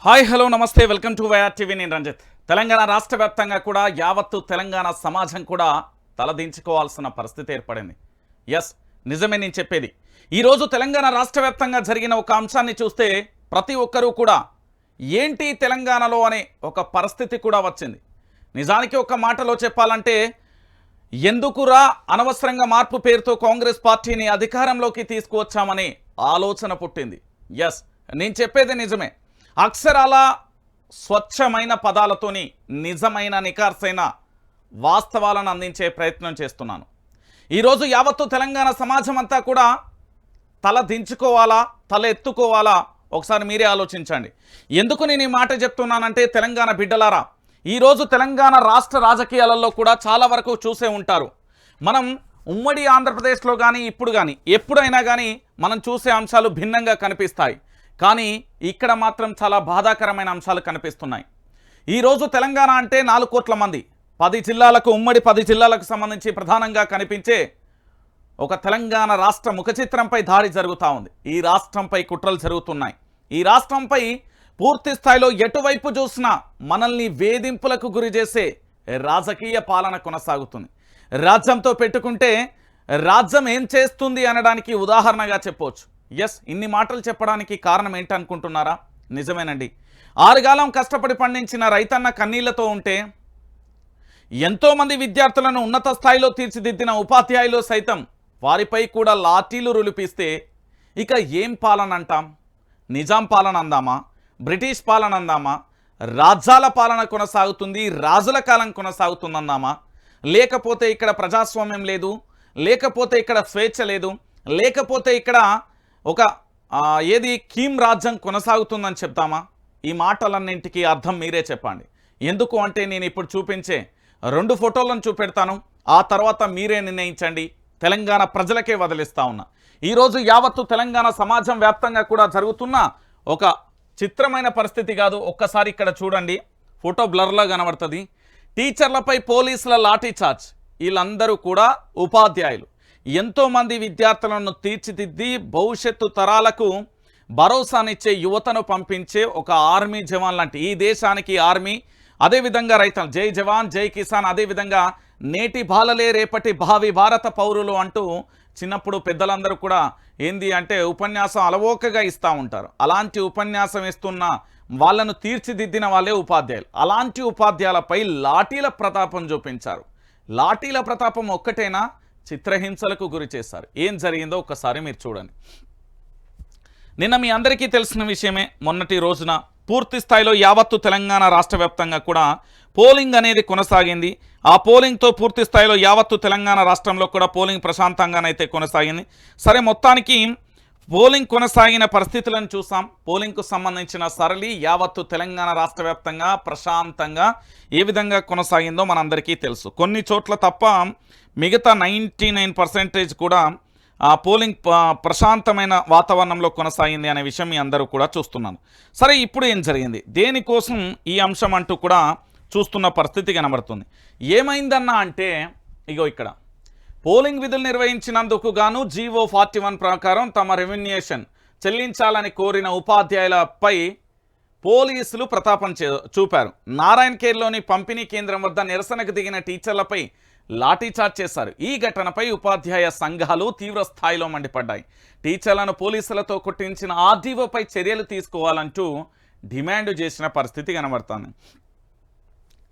Hi hello నమస్తే welcome to YR TV. నేను రంజిత్. తెలంగాణ రాష్ట్ర వ్యాప్తంగా కూడా యావత్తు తెలంగాణ సమాజం కూడా తలదించుకోవాల్సిన పరిస్థితి ఏర్పడింది. ఎస్, నిజమే నేను చెప్పేది. ఈరోజు తెలంగాణ రాష్ట్ర వ్యాప్తంగా జరిగిన ఒక అంశాన్ని చూస్తే ప్రతి ఒక్కరూ కూడా ఏంటి తెలంగాణలో అనే ఒక పరిస్థితి కూడా వచ్చింది. నిజానికి ఒక మాటలో చెప్పాలంటే ఎందుకురా అనవసరంగా మార్పు పేరుతో కాంగ్రెస్ పార్టీని అధికారంలోకి తీసుకువచ్చామనే ఆలోచన పుట్టింది. ఎస్, నేను చెప్పేది నిజమే. అక్షరాల స్వచ్ఛమైన పదాలతోని నిజమైన నికార్సైన వాస్తవాలను అందించే ప్రయత్నం చేస్తున్నాను. ఈరోజు యావత్తు తెలంగాణ సమాజం అంతా కూడా తల దించుకోవాలా, తల ఎత్తుకోవాలా, ఒకసారి మీరే ఆలోచించండి. ఎందుకు నేను ఈ మాట చెప్తున్నానంటే, తెలంగాణ బిడ్డలారా, ఈరోజు తెలంగాణ రాష్ట్ర రాజకీయాలలో కూడా చాలా వరకు చూసే ఉంటారు. మనం ఉమ్మడి ఆంధ్రప్రదేశ్లో కానీ ఇప్పుడు కానీ ఎప్పుడైనా కానీ మనం చూసే అంశాలు భిన్నంగా కనిపిస్తాయి. కానీ ఇక్కడ మాత్రం చాలా బాధాకరమైన అంశాలు కనిపిస్తున్నాయి. ఈరోజు తెలంగాణ అంటే 4 కోట్ల మంది, 10 జిల్లాలకు, ఉమ్మడి 10 జిల్లాలకు సంబంధించి ప్రధానంగా కనిపించే ఒక తెలంగాణ రాష్ట్ర ముఖచిత్రంపై దాడి జరుగుతూ ఉంది. ఈ రాష్ట్రంపై కుట్రలు జరుగుతున్నాయి. ఈ రాష్ట్రంపై పూర్తి స్థాయిలో ఎటువైపు చూసినా మనల్ని వేధింపులకు గురి చేసే రాజకీయ పాలన కొనసాగుతుంది. రాజ్యంతో పెట్టుకుంటే రాజ్యం ఏం చేస్తుంది అనడానికి ఉదాహరణగా చెప్పవచ్చు. ఎస్, ఇన్ని మాటలు చెప్పడానికి కారణం ఏంటనుకుంటున్నారా? నిజమేనండి. 6 కాలం కష్టపడి పండించిన రైతన్న కన్నీళ్లతో ఉంటే, ఎంతోమంది విద్యార్థులను ఉన్నత స్థాయిలో తీర్చిదిద్దిన ఉపాధ్యాయులు సైతం వారిపై కూడా లాఠీలు రులిపిస్తే ఇక ఏం పాలన అంటాం? నిజాం పాలన అందామా? బ్రిటిష్ పాలన అందామా? రాజ్యాల పాలన కొనసాగుతుంది, రాజుల కాలం కొనసాగుతుందందామా? లేకపోతే ఇక్కడ ప్రజాస్వామ్యం లేదు, లేకపోతే ఇక్కడ స్వేచ్ఛ లేదు, లేకపోతే ఇక్కడ ఒక ఏది కీమ్ రాజ్యం కొనసాగుతుందని చెప్తామా? ఈ మాటలన్నింటికీ అర్థం మీరే చెప్పండి. ఎందుకు అంటే, నేను ఇప్పుడు చూపించే 2 ఫోటోలను చూపెడతాను, ఆ తర్వాత మీరే నిర్ణయించండి. తెలంగాణ ప్రజలకే వదిలిస్తా ఉన్నా. ఈరోజు యావత్తు తెలంగాణ సమాజం వ్యాప్తంగా కూడా జరుగుతున్న ఒక చిత్రమైన పరిస్థితి కాదు. ఒక్కసారి ఇక్కడ చూడండి, ఫోటో బ్లర్లా కనబడుతుంది. టీచర్లపై పోలీసుల లాఠీ చార్జ్. వీళ్ళందరూ కూడా ఉపాధ్యాయులు. ఎంతోమంది విద్యార్థులను తీర్చిదిద్ది భవిష్యత్తు తరాలకు భరోసానిచ్చే యువతను పంపించే ఒక ఆర్మీ జవాన్ లాంటి ఈ దేశానికి ఆర్మీ, అదేవిధంగా రైతులు జై జవాన్ జై కిసాన్, అదేవిధంగా నేటి బాలలే రేపటి భావి భారత పౌరులు అంటూ చిన్నప్పుడు పెద్దలందరూ కూడా ఏంది అంటే ఉపన్యాసం అలవోకగా ఇస్తూ ఉంటారు. అలాంటి ఉపన్యాసం ఇస్తున్న వాళ్ళను తీర్చిదిద్దిన వాళ్ళే ఉపాధ్యాయులు. అలాంటి ఉపాధ్యాయులపై లాఠీల ప్రతాపం చూపించారు. లాఠీల ప్రతాపం ఒక్కటేనా, చిత్రహింసలకు గురి చేశారు. ఏం జరిగిందో ఒక్కసారి మీరు చూడండి. నిన్న మీ అందరికీ తెలిసిన విషయమే, మొన్నటి రోజున పూర్తి స్థాయిలో యావత్తు తెలంగాణ రాష్ట్ర వ్యాప్తంగా కూడా పోలింగ్ అనేది కొనసాగింది. ఆ పోలింగ్తో పూర్తి స్థాయిలో యావత్తు తెలంగాణ రాష్ట్రంలో కూడా పోలింగ్ ప్రశాంతంగానైతే కొనసాగింది. సరే, మొత్తానికి పోలింగ్ కొనసాగిన పరిస్థితులను చూసాం. పోలింగ్కు సంబంధించిన సరళి యావత్తు తెలంగాణ రాష్ట్ర వ్యాప్తంగా ప్రశాంతంగా ఏ విధంగా కొనసాగిందో మనందరికీ తెలుసు. కొన్ని చోట్ల తప్ప మిగతా 99% కూడా ఆ పోలింగ్ ప్రశాంతమైన వాతావరణంలో కొనసాగింది అనే విషయం మీ అందరూ కూడా చూస్తున్నాను. సరే, ఇప్పుడు ఏం జరిగింది, దేనికోసం ఈ అంశం అంటూ కూడా చూస్తున్న పరిస్థితి కనబడుతుంది. ఏమైందన్నా అంటే, ఇగో ఇక్కడ పోలింగ్ విధులు నిర్వహించినందుకు గాను జీవో 41 ప్రకారం తమ రెమ్యునరేషన్ చెల్లించాలని కోరిన ఉపాధ్యాయులపై పోలీసులు ప్రతాపం చూపారు. నారాయణఖేడ్లోని పంపిణీ కేంద్రం వద్ద నిరసనకు దిగిన టీచర్లపై లాఠీచార్జ్ చేశారు. ఈ ఘటనపై ఉపాధ్యాయ సంఘాలు తీవ్ర స్థాయిలో మండిపడ్డాయి. టీచర్లను పోలీసులతో కొట్టించిన ఆర్డీఓపై చర్యలు తీసుకోవాలంటూ డిమాండ్ చేసిన పరిస్థితి కనబడుతుంది.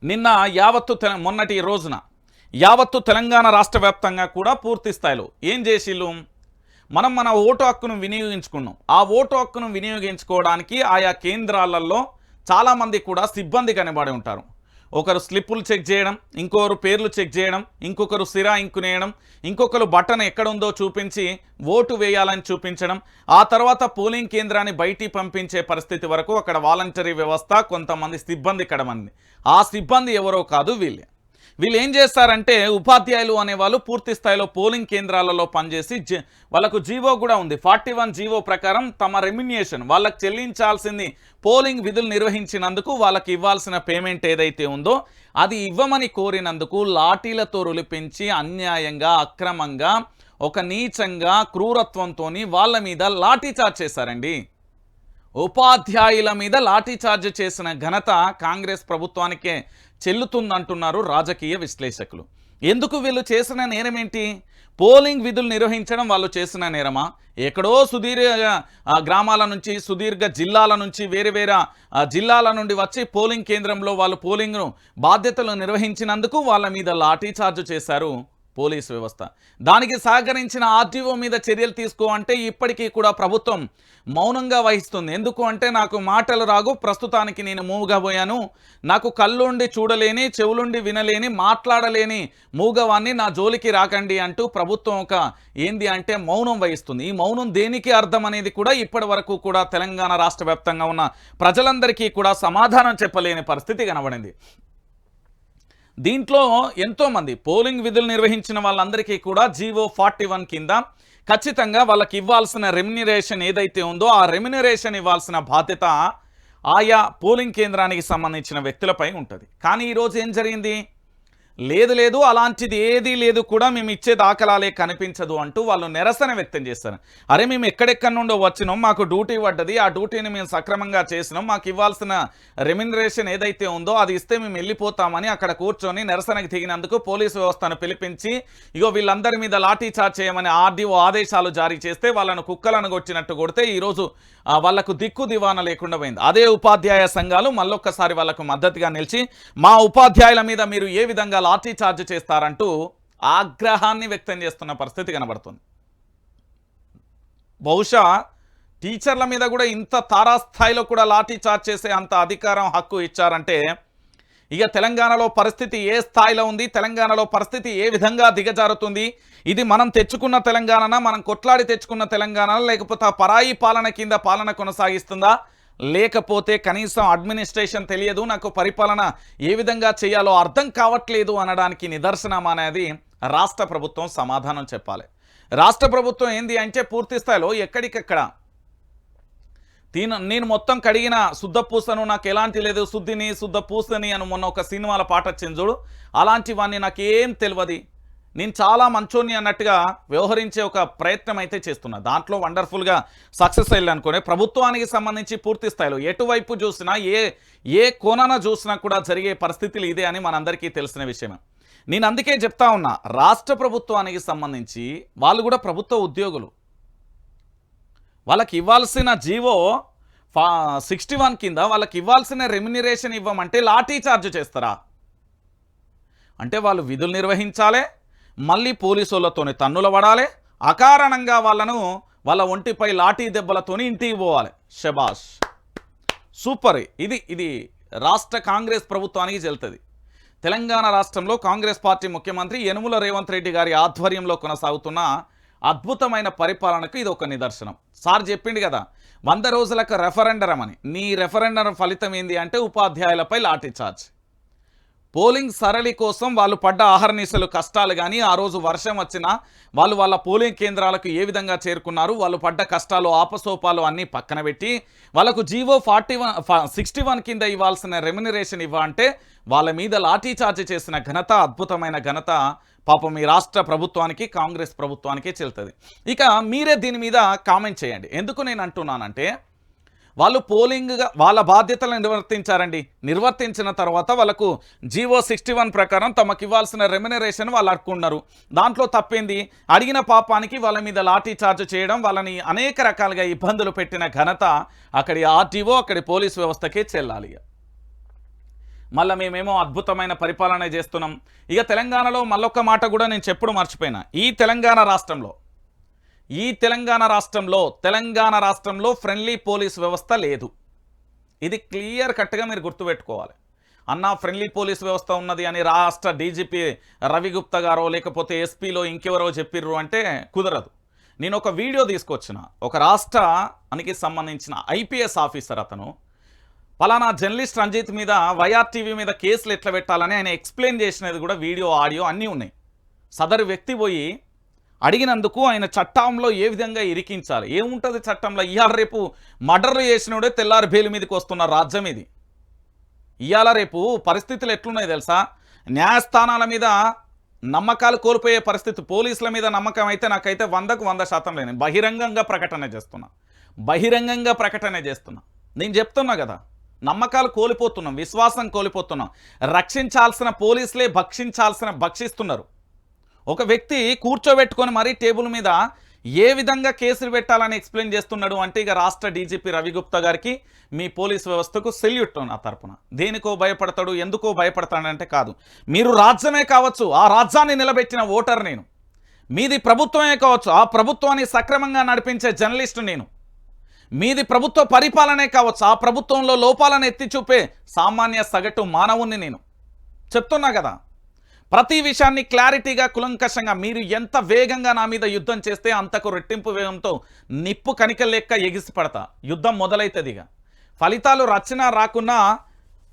నిన్న మొన్నటి రోజున యావత్తు తెలంగాణ రాష్ట్ర వ్యాప్తంగా కూడా పూర్తి స్థాయిలో ఏం చేసిళ్ళు, మన ఓటు హక్కును వినియోగించుకున్నాం. ఆ ఓటు హక్కును వినియోగించుకోవడానికి ఆయా కేంద్రాలలో చాలామంది కూడా సిబ్బంది కనబడి ఉంటారు. ఒకరు స్లిప్పులు చెక్ చేయడం, ఇంకొకరు పేర్లు చెక్ చేయడం, ఇంకొకరు సిరా ఇంకునేయడం, ఇంకొకరు బటన్ ఎక్కడుందో చూపించి ఓటు వేయాలని చూపించడం, ఆ తర్వాత పోలింగ్ కేంద్రాన్ని బయటికి పంపించే పరిస్థితి వరకు అక్కడ వాలంటరీ వ్యవస్థ, కొంతమంది సిబ్బంది కడమంది. ఆ సిబ్బంది ఎవరో కాదు, వీళ్ళు ఏం చేస్తారంటే, ఉపాధ్యాయులు అనేవాళ్ళు పూర్తి స్థాయిలో పోలింగ్ కేంద్రాలలో పనిచేసి వాళ్ళకు జీవో కూడా ఉంది. 41 జీవో ప్రకారం తమ రెమ్యునరేషన్ వాళ్ళకి చెల్లించాల్సింది, పోలింగ్ విధులు నిర్వహించినందుకు వాళ్ళకి ఇవ్వాల్సిన పేమెంట్ ఏదైతే ఉందో అది ఇవ్వమని కోరినందుకు లాఠీలతో రులిపించి అన్యాయంగా, అక్రమంగా, ఒక నీచంగా, క్రూరత్వంతో వాళ్ళ మీద లాఠీ చార్జ్ చేశారండి. ఉపాధ్యాయుల మీద లాఠీ చార్జ్ చేసిన ఘనత కాంగ్రెస్ ప్రభుత్వానికే చెల్లుతుందంటున్నారు రాజకీయ విశ్లేషకులు. ఎందుకు వీళ్ళు చేసిన నేరం ఏంటి? పోలింగ్ విధులు నిర్వహించడం వాళ్ళు చేసిన నేరమా? ఎక్కడో సుదీర్ఘ గ్రామాల నుంచి, సుదీర్ఘ జిల్లాల నుంచి, వేరే వేరే జిల్లాల నుండి వచ్చి పోలింగ్ కేంద్రంలో వాళ్ళు పోలింగ్ను బాధ్యతలు నిర్వహించినందుకు వాళ్ళ మీద లాఠీ చార్జ్ చేశారు పోలీసు వ్యవస్థ. దానికి సహకరించిన ఆర్టీఓ మీద చర్యలు తీసుకో అంటే ఇప్పటికీ కూడా ప్రభుత్వం మౌనంగా వహిస్తుంది. ఎందుకు అంటే నాకు మాటలు రాగు, ప్రస్తుతానికి నేను మూగబోయాను, నాకు కళ్ళుండి చూడలేని, చెవులుండి వినలేని, మాట్లాడలేని మూగవాన్ని నా జోలికి రాకండి అంటూ ప్రభుత్వం ఒక ఏంది అంటే మౌనం వహిస్తుంది. ఈ మౌనం దేనికి అర్థం అనేది కూడా ఇప్పటి వరకు కూడా తెలంగాణ రాష్ట్ర వ్యాప్తంగా ఉన్న ప్రజలందరికీ కూడా సమాధానం చెప్పలేని పరిస్థితి కనబడింది. దీంట్లో ఎంతోమంది పోలింగ్ విధులు నిర్వహించిన వాళ్ళందరికీ కూడా జీవో 41 కింద ఖచ్చితంగా వాళ్ళకి ఇవ్వాల్సిన రెమ్యునరేషన్ ఏదైతే ఉందో ఆ రెమ్యునరేషన్ ఇవ్వాల్సిన బాధ్యత ఆయా పోలింగ్ కేంద్రానికి సంబంధించిన వ్యక్తులపై ఉంటుంది. కానీ ఈరోజు ఏం జరిగింది? లేదు అలాంటిది ఏదీ లేదు కూడా, మేము ఇచ్చే దాఖలాలే కనిపించదు అంటూ వాళ్ళు నిరసన వ్యక్తం చేస్తారు. అరే మేము ఎక్కడెక్కడి నుండో వచ్చినాం, మాకు డ్యూటీ పడ్డది, ఆ డ్యూటీని మేము సక్రమంగా చేసినాం, మాకు ఇవ్వాల్సిన రెమ్యునరేషన్ ఏదైతే ఉందో అది ఇస్తే మేము వెళ్ళిపోతామని అక్కడ కూర్చొని నిరసనకు దిగినందుకు పోలీసు వ్యవస్థను పిలిపించి ఇగో వీళ్ళందరి మీద లాఠీ చార్జ్ చేయమని ఆర్డీఓ ఆదేశాలు జారీ చేస్తే వాళ్ళను కుక్కలను కొట్టినట్టు కొడితే ఈరోజు వాళ్లకు దిక్కు దివాన లేకుండా పోయింది. అదే ఉపాధ్యాయ సంఘాలు మళ్ళొక్కసారి వాళ్లకు మద్దతుగా నిలిచి మా ఉపాధ్యాయుల మీద మీరు ఏ విధంగా లాఠీ చార్జ్ చేస్తారంటూ ఆగ్రహాన్ని వ్యక్తం చేస్తున్న పరిస్థితి కనబడుతుంది. బహుశా టీచర్ల మీద కూడా ఇంత తారాస్థాయిలో కూడా లాఠీ చార్జ్ చేసే అంత అధికారం, హక్కు ఇచ్చారంటే ఇక తెలంగాణలో పరిస్థితి ఏ స్థాయిలో ఉంది, తెలంగాణలో పరిస్థితి ఏ విధంగా దిగజారుతుంది, ఇది మనం తెచ్చుకున్న తెలంగాణ, మనం కొట్లాడి తెచ్చుకున్న తెలంగాణ, లేకపోతే పరాయి పాలన కింద పాలన కొనసాగిస్తుందా, లేకపోతే కనీసం అడ్మినిస్ట్రేషన్ తెలియదు, నాకు పరిపాలన ఏ విధంగా చేయాలో అర్థం కావట్లేదు అనడానికి నిదర్శనం అనేది రాష్ట్ర ప్రభుత్వం సమాధానం చెప్పాలి. రాష్ట్ర ప్రభుత్వం ఏంది అంటే పూర్తి స్థాయిలో ఎక్కడికెక్కడ నేను మొత్తం కడిగిన శుద్ధ పూసను, నాకు ఎలాంటి లేదు, శుద్ధిని శుద్ధ పూసని అని మొన్న ఒక సినిమాల పాట వచ్చింది చూడు, అలాంటివన్నీ నాకేం తెలియదు, నేను చాలా మంచోని అన్నట్టుగా వ్యవహరించే ఒక ప్రయత్నం అయితే చేస్తున్నా. దాంట్లో వండర్ఫుల్గా సక్సెస్ అయ్యి అనుకునే ప్రభుత్వానికి సంబంధించి పూర్తి స్థాయిలో ఎటువైపు చూసినా ఏ కోణాన చూసినా కూడా జరిగే పరిస్థితులు ఇదే అని మనందరికీ తెలిసిన విషయమే. నేను అందుకే చెప్తా ఉన్నా, రాష్ట్ర ప్రభుత్వానికి సంబంధించి వాళ్ళు కూడా ప్రభుత్వ ఉద్యోగులు, వాళ్ళకి ఇవ్వాల్సిన జీవో 61 కింద వాళ్ళకి ఇవ్వాల్సిన రెమ్యునరేషన్ ఇవ్వమంటే లాఠీ చార్జ్ చేస్తారా? అంటే వాళ్ళు విధులు నిర్వహించాలి, మళ్ళీ పోలీసులతోని తన్నుల పడాలి, అకారణంగా వాళ్ళ ఒంటిపై లాఠీ దెబ్బలతోని ఇంటికి పోవాలి. శబాష్, సూపర్. ఇది రాష్ట్ర కాంగ్రెస్ ప్రభుత్వానికి చెల్తుంది. తెలంగాణ రాష్ట్రంలో కాంగ్రెస్ పార్టీ ముఖ్యమంత్రి యనుమల రేవంత్ రెడ్డి గారి ఆధ్వర్యంలో కొనసాగుతున్న అద్భుతమైన పరిపాలనకు ఇది ఒక నిదర్శనం. సార్ చెప్పిండు కదా 100 రోజులకు రెఫరెండరం అని. నీ రెఫరెండరం ఫలితం ఏంది అంటే ఉపాధ్యాయులపై లాఠీ చార్జ్. పోలింగ్ సరళి కోసం వాళ్ళు పడ్డ ఆహర్నిశలు కష్టాలు కానీ, ఆ రోజు వర్షం వచ్చినా వాళ్ళు వాళ్ళ పోలింగ్ కేంద్రాలకు ఏ విధంగా చేరుకున్నారు, వాళ్ళు పడ్డ కష్టాలు ఆపసోపాలు అన్నీ పక్కన పెట్టి వాళ్ళకు జీవో 61 కింద ఇవ్వాల్సిన రెమ్యునరేషన్ ఇవ్వంటే వాళ్ళ మీద లాఠీ చార్జ్ చేసిన ఘనత, అద్భుతమైన ఘనత పాపం ఈ రాష్ట్ర ప్రభుత్వానికి, కాంగ్రెస్ ప్రభుత్వానికే చెల్తుంది. ఇక మీరే దీని మీద కామెంట్ చేయండి. ఎందుకు నేను అంటున్నానంటే వాళ్ళు పోలింగ్గా వాళ్ళ బాధ్యతలను నిర్వర్తించారండి. నిర్వర్తించిన తర్వాత వాళ్ళకు జీవో 61 ప్రకారం తమకు ఇవ్వాల్సిన రెమ్యునరేషన్ వాళ్ళు అడుక్కున్నారు. దాంట్లో తప్పింది, అడిగిన పాపానికి వాళ్ళ మీద లాఠీ చార్జ్ చేయడం, వాళ్ళని అనేక రకాలుగా ఇబ్బందులు పెట్టిన ఘనత అక్కడి ఆర్టీఓ, అక్కడి పోలీస్ వ్యవస్థకే చెల్లాలి. మళ్ళీ మేమేమో అద్భుతమైన పరిపాలన చేస్తున్నాం. ఇక తెలంగాణలో మళ్ళొక్క మాట కూడా నేను చెప్పుడు మర్చిపోయినా, ఈ తెలంగాణ రాష్ట్రంలో ఫ్రెండ్లీ పోలీస్ వ్యవస్థ లేదు. ఇది క్లియర్ కట్గా మీరు గుర్తుపెట్టుకోవాలి. అన్నా ఫ్రెండ్లీ పోలీస్ వ్యవస్థ ఉన్నది అని రాష్ట్ర డీజీపీ రవిగుప్తా గారో లేకపోతే ఎస్పీలో ఇంకెవరో చెప్పిర్రు అంటే కుదరదు. నేను ఒక వీడియో తీసుకొచ్చిన, ఒక రాష్ట్రానికి సంబంధించిన ఐపీఎస్ ఆఫీసర్, అతను పలానా జర్నలిస్ట్ రంజిత్ మీద వైఆర్టీవీ మీద కేసులు ఎట్లా పెట్టాలని ఆయన ఎక్స్ప్లెయిన్ చేసినది కూడా వీడియో, ఆడియో అన్నీ ఉన్నాయి. సదరు వ్యక్తి పోయి అడిగినందుకు ఆయన చట్టంలో ఏ విధంగా ఇరికించాలి, ఏముంటుంది చట్టంలో, ఇవాళ రేపు మర్డర్లు చేసినోడే తెల్లారి బెయిల్ మీదకి వస్తున్న రాజ్యం ఇది. ఇవాళ రేపు పరిస్థితులు ఎట్లున్నాయి తెలుసా? న్యాయస్థానాల మీద నమ్మకాలు కోల్పోయే పరిస్థితి. పోలీసుల మీద నమ్మకం అయితే నాకైతే 100% లేని బహిరంగంగా ప్రకటన చేస్తున్నా. బహిరంగంగా ప్రకటన చేస్తున్నా. నేను చెప్తున్నా కదా, నమ్మకాలు కోల్పోతున్నాం, విశ్వాసం కోల్పోతున్నాం. రక్షించాల్సిన పోలీసులే భక్షిస్తున్నారు. ఒక వ్యక్తి కూర్చోబెట్టుకొని మరీ టేబుల్ మీద ఏ విధంగా కేసులు పెట్టాలని ఎక్స్ప్లెయిన్ చేస్తున్నాడు అంటే ఇక రాష్ట్ర డీజీపీ రవిగుప్తా గారికి మీ పోలీస్ వ్యవస్థకు సెల్యూట్ నా తరపున. దేనికో భయపడతాడు, ఎందుకో భయపడతాడంటే కాదు, మీరు రాజ్యమే కావచ్చు, ఆ రాజ్యాన్ని నిలబెట్టిన ఓటర్ నేను. మీది ప్రభుత్వమే కావచ్చు, ఆ ప్రభుత్వాన్ని సక్రమంగా నడిపించే జర్నలిస్టు నేను. మీది ప్రభుత్వ పరిపాలనే కావచ్చు, ఆ ప్రభుత్వంలో లోపాలను ఎత్తి చూపే సామాన్య సగటు మానవుణ్ణి నేను. చెప్తున్నా కదా, ప్రతి విషయాన్ని క్లారిటీగా కులంకషంగా మీరు ఎంత వేగంగా నా మీద యుద్ధం చేస్తే అంతకు రెట్టింపు వేగంతో నిప్పు కణిక లెక్క ఎగిసిపడతా. యుద్ధం మొదలవుతుందిగా. ఫలితాలు రచన రాకున్నా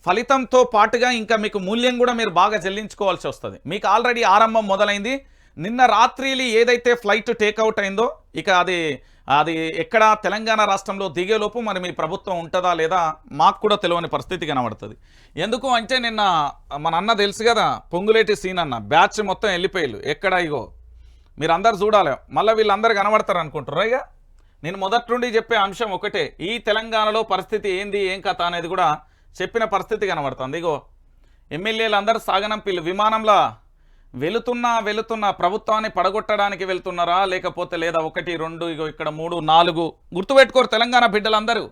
ఫలితంతో పాటుగా ఇంకా మీకు మూల్యం కూడా మీరు బాగా చెల్లించుకోవాల్సి వస్తుంది. మీకు ఆల్రెడీ ఆరంభం మొదలైంది. నిన్న రాత్రిలి ఏదైతే ఫ్లైట్ టేక్అవుట్ అయిందో ఇక అది ఎక్కడ తెలంగాణ రాష్ట్రంలో దిగేలోపు మరి మీ ప్రభుత్వం ఉంటుందా లేదా మాకు కూడా తెలియని పరిస్థితి కనబడుతుంది. ఎందుకు అంటే నిన్న మన అన్న తెలుసు కదా, పొంగులేటి సీన్ అన్న బ్యాచ్ మొత్తం వెళ్ళిపోయారు. ఎక్కడ ఇగో మీరు అందరు చూడాలి, మళ్ళీ వీళ్ళందరూ కనబడతారు అనుకుంటారు. ఇక నేను మొదటి నుండి చెప్పే అంశం ఒకటే, ఈ తెలంగాణలో పరిస్థితి ఏంది ఏం కథ అనేది కూడా చెప్పిన పరిస్థితి కనబడుతుంది. ఇగో ఎమ్మెల్యేలు అందరూ సాగనంపిల్లు విమానంలో వెళుతున్న ప్రభుత్వాన్ని పడగొట్టడానికి వెళ్తున్నారా లేకపోతే లేదా 1 2 ఇగో ఇక్కడ 3 4 గుర్తుపెట్టుకోరు తెలంగాణ బిడ్డలందరూ.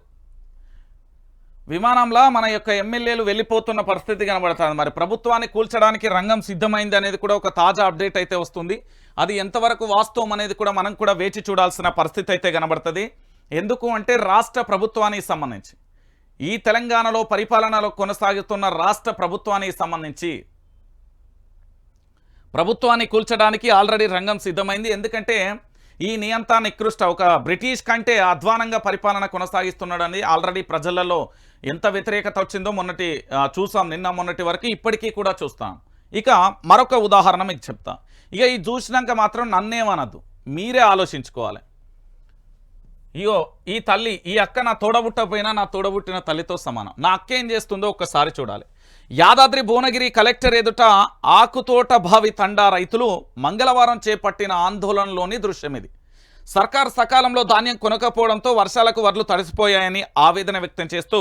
విమానంలో మన యొక్క ఎమ్మెల్యేలు వెళ్ళిపోతున్న పరిస్థితి కనబడుతుంది. మరి ప్రభుత్వాన్ని కూల్చడానికి రంగం సిద్ధమైంది అనేది కూడా ఒక తాజా అప్డేట్ అయితే వస్తుంది. అది ఎంతవరకు వాస్తవం అనేది కూడా మనం కూడా వేచి చూడాల్సిన పరిస్థితి అయితే కనబడుతుంది. ఎందుకు అంటే రాష్ట్ర ప్రభుత్వానికి సంబంధించి ఈ తెలంగాణలో పరిపాలనలో కొనసాగుతున్న రాష్ట్ర ప్రభుత్వానికి సంబంధించి ప్రభుత్వాన్ని కూల్చడానికి ఆల్రెడీ రంగం సిద్ధమైంది. ఎందుకంటే ఈ నియంత నికృష్ట ఒక బ్రిటిష్ కంటే అధ్వానంగా పరిపాలన కొనసాగిస్తున్నాడని ఆల్రెడీ ప్రజలలో ఎంత వ్యతిరేకత వచ్చిందో చూసాం నిన్న మొన్నటి వరకు, ఇప్పటికీ కూడా చూస్తాం. ఇక మరొక ఉదాహరణ మీకు చెప్తా. ఇక ఈ చూసినాక మాత్రం నన్నేమనద్దు, మీరే ఆలోచించుకోవాలి. ఇగో ఈ తల్లి, ఈ అక్క నా తోడబుట్టపోయినా నా తోడబుట్టిన తల్లితో సమానం. నా అక్క ఏం చేస్తుందో ఒక్కసారి చూడాలి. యాదాద్రి భువనగిరి కలెక్టర్ ఎదుట ఆకుతోట భావి తండా రైతులు మంగళవారం చేపట్టిన ఆందోళనలోని దృశ్యం ఇది. సర్కార్ సకాలంలో ధాన్యం కొనకపోవడంతో వర్షాలకు వడ్లు తడిసిపోయాయని ఆవేదన వ్యక్తం చేస్తూ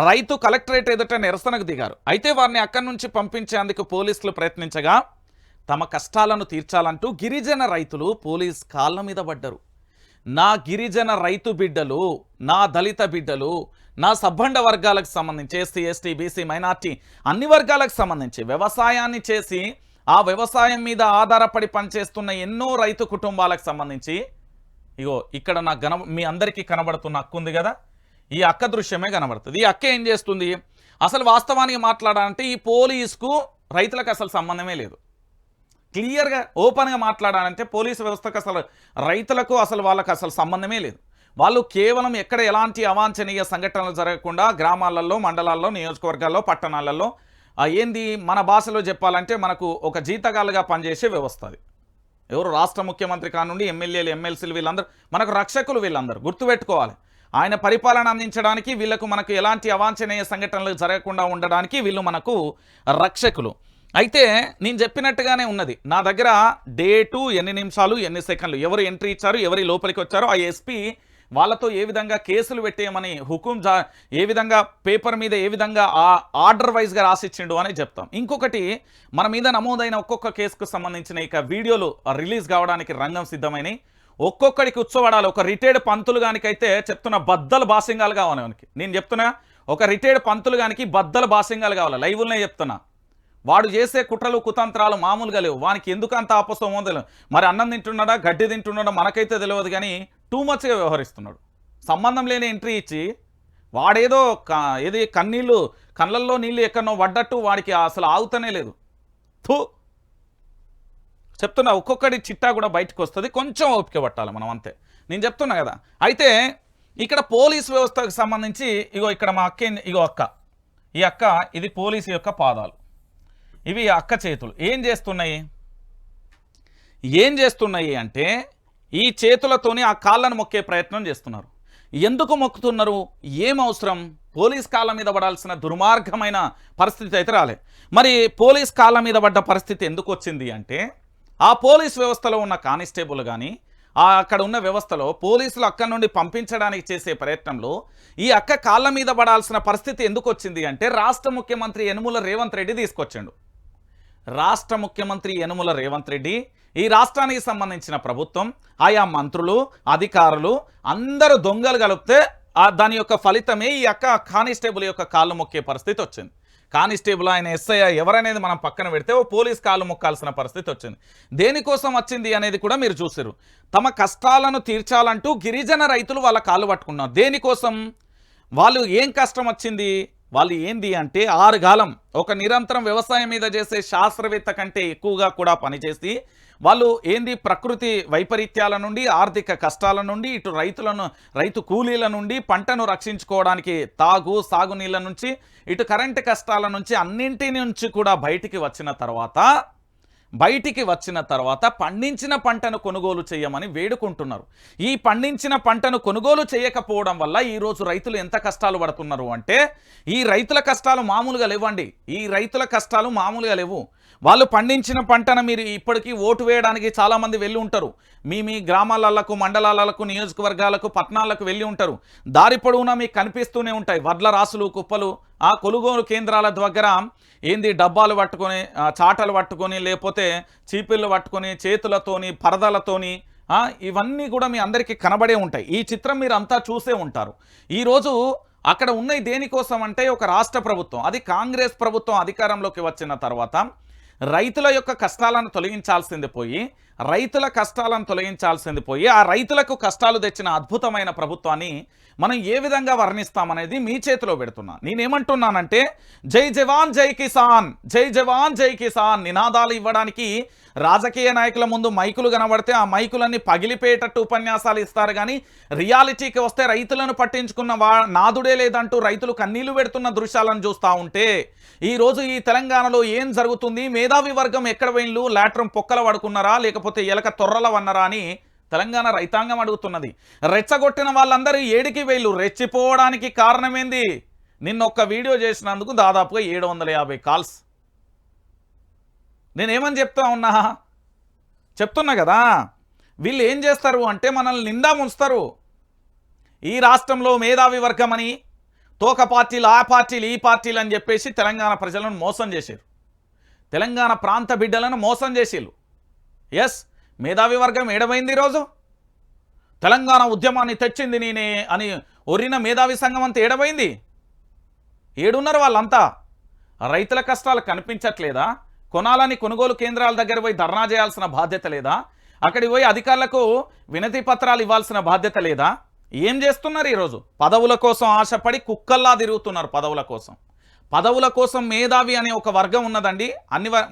రైతు కలెక్టరేట్ ఎదుట నిరసనకు దిగారు. అయితే వారిని అక్కడి నుంచి పంపించేందుకు పోలీసులు ప్రయత్నించగా తమ కష్టాలను తీర్చాలంటూ గిరిజన రైతులు పోలీస్ కాళ్ళ మీద పడ్డారు. నా గిరిజన రైతు బిడ్డలు, నా దళిత బిడ్డలు, నా సబ్బండ వర్గాలకు సంబంధించి ఎస్సీ ఎస్టీ బీసీ మైనార్టీ అన్ని వర్గాలకు సంబంధించి వ్యవసాయాన్ని చేసి ఆ వ్యవసాయం మీద ఆధారపడి పనిచేస్తున్న ఎన్నో రైతు కుటుంబాలకు సంబంధించి ఇగో ఇక్కడ మీ అందరికీ కనబడుతున్న అక్క ఉంది కదా, ఈ అక్క దృశ్యమే కనబడుతుంది. ఈ అక్క ఏం చేస్తుంది, అసలు వాస్తవానికి మాట్లాడాలంటే ఈ పోలీసుకు రైతులకు అసలు సంబంధమే లేదు. క్లియర్గా ఓపెన్గా మాట్లాడాలంటే పోలీసు వ్యవస్థకు అసలు రైతులకు వాళ్ళకు అసలు సంబంధమే లేదు. వాళ్ళు కేవలం ఎక్కడ ఎలాంటి అవాంఛనీయ సంఘటనలు జరగకుండా గ్రామాలలో, మండలాల్లో, నియోజకవర్గాల్లో, పట్టణాలలో ఏంది మన భాషలో చెప్పాలంటే మనకు ఒక జీతగాలుగా పనిచేసే వ్యవస్థ అది. ఎవరు రాష్ట్ర ముఖ్యమంత్రి కానుండి ఎమ్మెల్యేలు, ఎమ్మెల్సీలు వీళ్ళందరూ మనకు రక్షకులు. వీళ్ళందరూ గుర్తుపెట్టుకోవాలి. ఆయన పరిపాలన అందించడానికి మనకు ఎలాంటి అవాంఛనీయ సంఘటనలు జరగకుండా ఉండడానికి వీళ్ళు మనకు రక్షకులు. అయితే నేను చెప్పినట్టుగానే ఉన్నది. నా దగ్గర డేటు, ఎన్ని నిమిషాలు, ఎన్ని సెకండ్లు, ఎవరు ఎంట్రీ ఇచ్చారు, ఎవరి లోపలికి వచ్చారో, ఆ ఎస్పీ వాళ్ళతో ఏ విధంగా కేసులు పెట్టేయమని హుకుం ఏ విధంగా పేపర్ మీద ఏ విధంగా ఆర్డర్ వైజ్గా రాసిచ్చిండు అని చెప్తాం. ఇంకొకటి, మన మీద నమోదైన ఒక్కొక్క కేసుకు సంబంధించిన ఇక వీడియోలు రిలీజ్ కావడానికి రంగం సిద్ధమైనవి. ఒక్కొక్కడికి ఉత్సవడాలు. ఒక రిటైర్డ్ పంతులు గానికైతే చెప్తున్న బద్దలు బాసింగాలు కావాలి మనకి. నేను చెప్తున్నా, ఒక రిటైర్డ్ పంతులు గానికి బద్దలు బాసింగాలు కావాలి. లైవ్లోనే చెప్తున్నా. వాడు చేసే కుట్రలు కుతంత్రాలు మామూలుగా లేవు. వానికి ఎందుకు అంత ఆపసమో తెలియదు. మరి అన్నం తింటున్నాడా గడ్డి తింటున్నాడా మనకైతే తెలియదు, కానీ టూ మచ్గా వ్యవహరిస్తున్నాడు. సంబంధం లేని ఎంట్రీ ఇచ్చి వాడేదో ఏది కళ్ళల్లో నీళ్ళు ఎక్కడనో పడ్డట్టు వాడికి అసలు ఆగుతనే లేదు. చెప్తున్నా, ఒక్కొక్కటి చిట్టా కూడా బయటకు వస్తుంది. కొంచెం ఓపిక పట్టాలి మనం, అంతే. నేను చెప్తున్నా కదా. అయితే ఇక్కడ పోలీస్ వ్యవస్థకు సంబంధించి ఇగో ఇక్కడ మా అక్క, ఇగో అక్క, ఈ అక్క ఇది పోలీసు యొక్క పాదాలు, ఇవి అక్క చేతులు. ఏం చేస్తున్నాయి అంటే ఈ చేతులతోని ఆ కాళ్ళను మొక్కే ప్రయత్నం చేస్తున్నారు. ఎందుకు మొక్కుతున్నారు, ఏం అవసరం? పోలీస్ కాళ్ళ మీద పడాల్సిన దుర్మార్గమైన పరిస్థితి అయితే రాలే. మరి పోలీస్ కాళ్ళ మీద పడ్డ పరిస్థితి ఎందుకు వచ్చింది అంటే, ఆ పోలీస్ వ్యవస్థలో ఉన్న కానిస్టేబుల్ కానీ, అక్కడ ఉన్న వ్యవస్థలో పోలీసులు అక్కడి నుండి పంపించడానికి చేసే ప్రయత్నంలో ఈ అక్క కాళ్ళ మీద పడాల్సిన పరిస్థితి ఎందుకు వచ్చింది అంటే రాష్ట్ర ముఖ్యమంత్రి యనుమల రేవంత్ రెడ్డి తీసుకొచ్చిండు. రాష్ట్ర ముఖ్యమంత్రి యనుమల రేవంత్ రెడ్డి, ఈ రాష్ట్రానికి సంబంధించిన ప్రభుత్వం, ఆయా మంత్రులు, అధికారులు అందరూ దొంగలు కలిపితే దాని యొక్క ఫలితమే ఈ అక్క కానిస్టేబుల్ యొక్క కాళ్ళు మొక్కే పరిస్థితి వచ్చింది. కానిస్టేబుల్ ఆయన ఎస్ఐ ఎవరనేది మనం పక్కన పెడితే ఓ పోలీస్ కాళ్ళు మొక్కాల్సిన పరిస్థితి వచ్చింది. దేనికోసం వచ్చింది అనేది కూడా మీరు చూసారు. తమ కష్టాలను తీర్చాలంటూ గిరిజన రైతులు వాళ్ళ కాళ్ళు పట్టుకున్నారు. దేనికోసం? వాళ్ళు ఏం కష్టం వచ్చింది? వాళ్ళు ఏంది అంటే 6 కాలం ఒక నిరంతరం వ్యవసాయం మీద చేసే శాస్త్రవేత్త కంటే ఎక్కువగా కూడా పనిచేసి వాళ్ళు ఏంది ప్రకృతి వైపరీత్యాల నుండి, ఆర్థిక కష్టాల నుండి, ఇటు రైతు కూలీల నుండి, పంటను రక్షించుకోవడానికి సాగునీళ్ళ నుంచి, ఇటు కరెంటు కష్టాల నుంచి, అన్నింటి నుంచి కూడా బయటికి వచ్చిన తర్వాత పండించిన పంటను కొనుగోలు చేయమని వేడుకుంటున్నారు. ఈ పండించిన పంటను కొనుగోలు చేయకపోవడం వల్ల ఈరోజు రైతులు ఎంత కష్టాలు పడుతున్నారు అంటే, ఈ రైతుల కష్టాలు మామూలుగా లేవండి. ఈ రైతుల కష్టాలు మామూలుగా లేవు. వాళ్ళు పండించిన పంటను మీరు ఇప్పటికీ ఓటు వేయడానికి చాలామంది వెళ్ళి ఉంటారు. మీ గ్రామాలకు, మండలాలకు, నియోజకవర్గాలకు, పట్టణాలకు వెళ్ళి ఉంటారు. దారి పొడవునా మీకు కనిపిస్తూనే ఉంటాయి వడ్ల రాసులు, కుప్పలు. ఆ కొనుగోలు కేంద్రాల దగ్గర ఏంది డబ్బాలు పట్టుకొని, చాటలు పట్టుకొని, లేకపోతే చీపిళ్ళు పట్టుకొని, చేతులతోని, పరదలతోని, ఇవన్నీ కూడా మీ అందరికీ కనబడే ఉంటాయి. ఈ చిత్రం మీరు అంతా చూసే ఉంటారు. ఈరోజు అక్కడ ఉన్నది దేనికోసం అంటే ఒక రాష్ట్ర ప్రభుత్వం, అది కాంగ్రెస్ ప్రభుత్వం అధికారంలోకి వచ్చిన తర్వాత రైతుల యొక్క కష్టాలను తొలగించాల్సింది పోయి ఆ రైతులకు కష్టాలు తెచ్చిన అద్భుతమైన ప్రభుత్వాన్ని మనం ఏ విధంగా వర్ణిస్తామనేది మీ చేతిలో పెడుతున్నా. నేనేమంటున్నానంటే జై జవాన్ జై కిసాన్, జై జవాన్ జై కిసాన్ నినాదాలు ఇవ్వడానికి రాజకీయ నాయకుల ముందు మైకులు కనబడితే ఆ మైకులన్నీ పగిలిపోయేటట్టు ఉపన్యాసాలు ఇస్తారు. కానీ రియాలిటీకి వస్తే రైతులను పట్టించుకున్న నాదుడే లేదంటూ రైతులు కన్నీళ్లు పెడుతున్న దృశ్యాలను చూస్తూ ఉంటే ఈరోజు ఈ తెలంగాణలో ఏం జరుగుతుంది? మేధావి వర్గం ఎక్కడ పోయిన్లు? లాట్రమ్ పొక్కల పడుకున్నారా, లేకపోతే ఎలక తొర్రల వన్నారా అని తెలంగాణ రైతాంగం అడుగుతున్నది. రెచ్చగొట్టిన వాళ్ళందరూ ఏడికి వెళ్ళు? రెచ్చిపోవడానికి కారణమేంది? నిన్న ఒక్క వీడియో చేసినందుకు దాదాపుగా 750 కాల్స్. నేనేమని చెప్తున్నా కదా, వీళ్ళు ఏం చేస్తారు అంటే మనల్ని నిండా ముంచుతారు. ఈ రాష్ట్రంలో మేధావి వర్గమని, తోక పార్టీలు, ఆ పార్టీలు, ఈ పార్టీలు అని చెప్పేసి తెలంగాణ ప్రజలను మోసం చేశారు. తెలంగాణ ప్రాంత బిడ్డలను మోసం చేసేళ్ళు. ఎస్, మేధావి వర్గం ఏడమైంది. ఈరోజు తెలంగాణ ఉద్యమాన్ని తెచ్చింది నేనే అని ఒరిన మేధావి సంఘం అంతా ఏడమైంది. ఏడున్నారు వాళ్ళంతా? రైతుల కష్టాలు కనిపించట్లేదా? కొనాలని కొనుగోలు కేంద్రాల దగ్గర పోయి ధర్నా చేయాల్సిన బాధ్యత లేదా? అక్కడికి పోయి అధికారులకు వినతి పత్రాలు ఇవ్వాల్సిన బాధ్యత లేదా? ఏం చేస్తున్నారు? ఈరోజు పదవుల కోసం ఆశపడి కుక్కల్లా తిరుగుతున్నారు. పదవుల కోసం మేధావి అనే ఒక వర్గం ఉన్నదండి.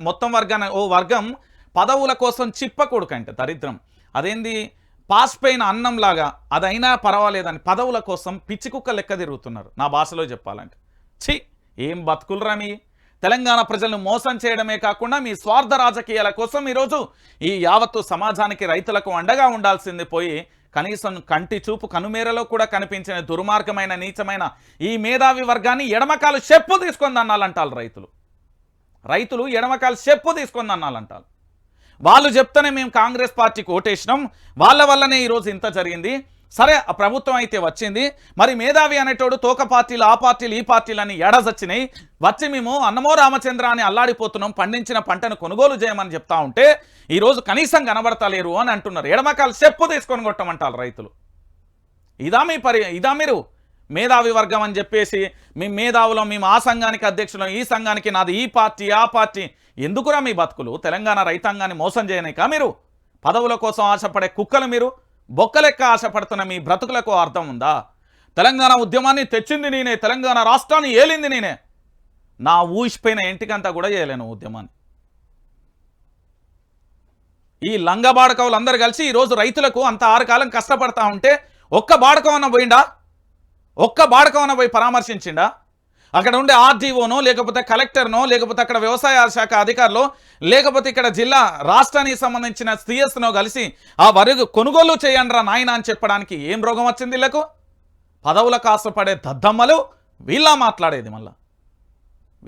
మొత్తం వర్గాన్ని ఓ వర్గం పదవుల కోసం చిప్పకొడుకంటే దరిద్రం. అదేంది పాసిపోయిన అన్నంలాగా అదైనా పర్వాలేదని పదవుల కోసం పిచ్చి కుక్క లెక్క తిరుగుతున్నారు. నా భాషలో చెప్పాలంటే ఛీ, ఏం బతుకులరా మీ! తెలంగాణ ప్రజలను మోసం చేయడమే కాకుండా మీ స్వార్థ రాజకీయాల కోసం ఈరోజు ఈ యావత్తు సమాజానికి, రైతులకు అండగా ఉండాల్సింది పోయి కనీసం కంటి చూపు కనుమేరలో కూడా కనిపించిన దుర్మార్గమైన, నీచమైన ఈ మేధావి వర్గాన్ని ఎడమకాలు చెప్పు తీసుకొని అన్నాలంటారు రైతులు ఎడమకాలు చెప్పు తీసుకొని అన్నాలంటారు. వాళ్ళు చెప్తేనే మేము కాంగ్రెస్ పార్టీకి ఓటేసినాం, వాళ్ళ వల్లనే ఈరోజు ఇంత జరిగింది. సరే, ఆ ప్రభుత్వం అయితే వచ్చింది, మరి మేధావి అనేటోడు తోక పార్టీలు, ఆ పార్టీలు, ఈ పార్టీలు అని ఎడజొచ్చినాయి. వచ్చి మేము అన్నమో రామచంద్ర అని అల్లాడిపోతున్నాం, పండించిన పంటను కొనుగోలు చేయమని చెప్తా ఉంటే ఈరోజు కనీసం కనబడతలేరు అని అంటున్నారు. ఎడమకాలు చెప్పు తీసుకొని కొట్టమంటారు రైతులు. ఇదా మీరు మేధావి వర్గం అని చెప్పేసి మేము మేధావులం, మేము ఆ సంఘానికి అధ్యక్షులం, ఈ సంఘానికి నాది ఈ పార్టీ, ఆ పార్టీ. ఎందుకురా మీ బతుకులు? తెలంగాణ రైతాంగాన్ని మోసం చేయనికా మీరు? పదవుల కోసం ఆశపడే కుక్కలు మీరు. బొక్కలెక్క ఆశపడుతున్న మీ బ్రతుకులకు అర్థం ఉందా? తెలంగాణ ఉద్యమాన్ని తెచ్చింది నేనే, తెలంగాణ రాష్ట్రాన్ని ఏలింది నేనే. నా ఊసిపోయిన ఇంటికంతా కూడా చేయలేను ఉద్యమాన్ని. ఈ లంగ బాడకవులు అందరు కలిసి ఈరోజు రైతులకు అంత 6 కాలం కష్టపడతా ఉంటే ఒక్క బాడకవన్న పోయిండా? ఒక్క బాడకవన్న పోయి పరామర్శించిండా? అక్కడ ఉండే ఆర్డీఓనో, లేకపోతే కలెక్టర్నో, లేకపోతే అక్కడ వ్యవసాయ శాఖ అధికారులు, లేకపోతే ఇక్కడ జిల్లా రాష్ట్రానికి సంబంధించిన సిఎస్నో కలిసి ఆ వరకు కొనుగోలు చేయండి రా నాయన అని చెప్పడానికి ఏం రోగం వచ్చింది వీళ్ళకు? పదవుల కాసపడే దద్దమ్మలు వీళ్ళ మాట్లాడేది. మళ్ళా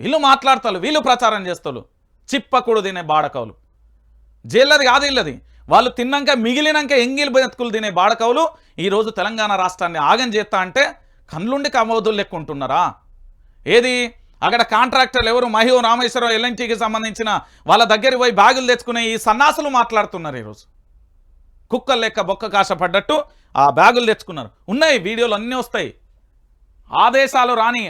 వీళ్ళు మాట్లాడతారు, వీళ్ళు ప్రచారం చేస్తారు. చిప్పకుడు తినే బాడకవులు. జైల్లది కాదు ఇల్లది. వాళ్ళు తిన్నాక మిగిలినాక ఎంగిలి బతుకులు తినే బాడకవులు ఈరోజు తెలంగాణ రాష్ట్రాన్ని ఆగం చేస్తా అంటే కళ్ళుండి కమోదులు లెక్కుంటున్నారా? ఏది అక్కడ కాంట్రాక్టర్లు ఎవరు మహిళ రామేశ్వరం ఎల్ఎన్టీకి సంబంధించిన వాళ్ళ దగ్గరికి పోయి బ్యాగులు తెచ్చుకునే ఈ సన్నాసులు మాట్లాడుతున్నారు. ఈరోజు కుక్కలు లెక్క బొక్క కాశపడ్డట్టు ఆ బ్యాగులు తెచ్చుకున్నారు. ఉన్నాయి వీడియోలు అన్నీ వస్తాయి. ఆదేశాలు రాని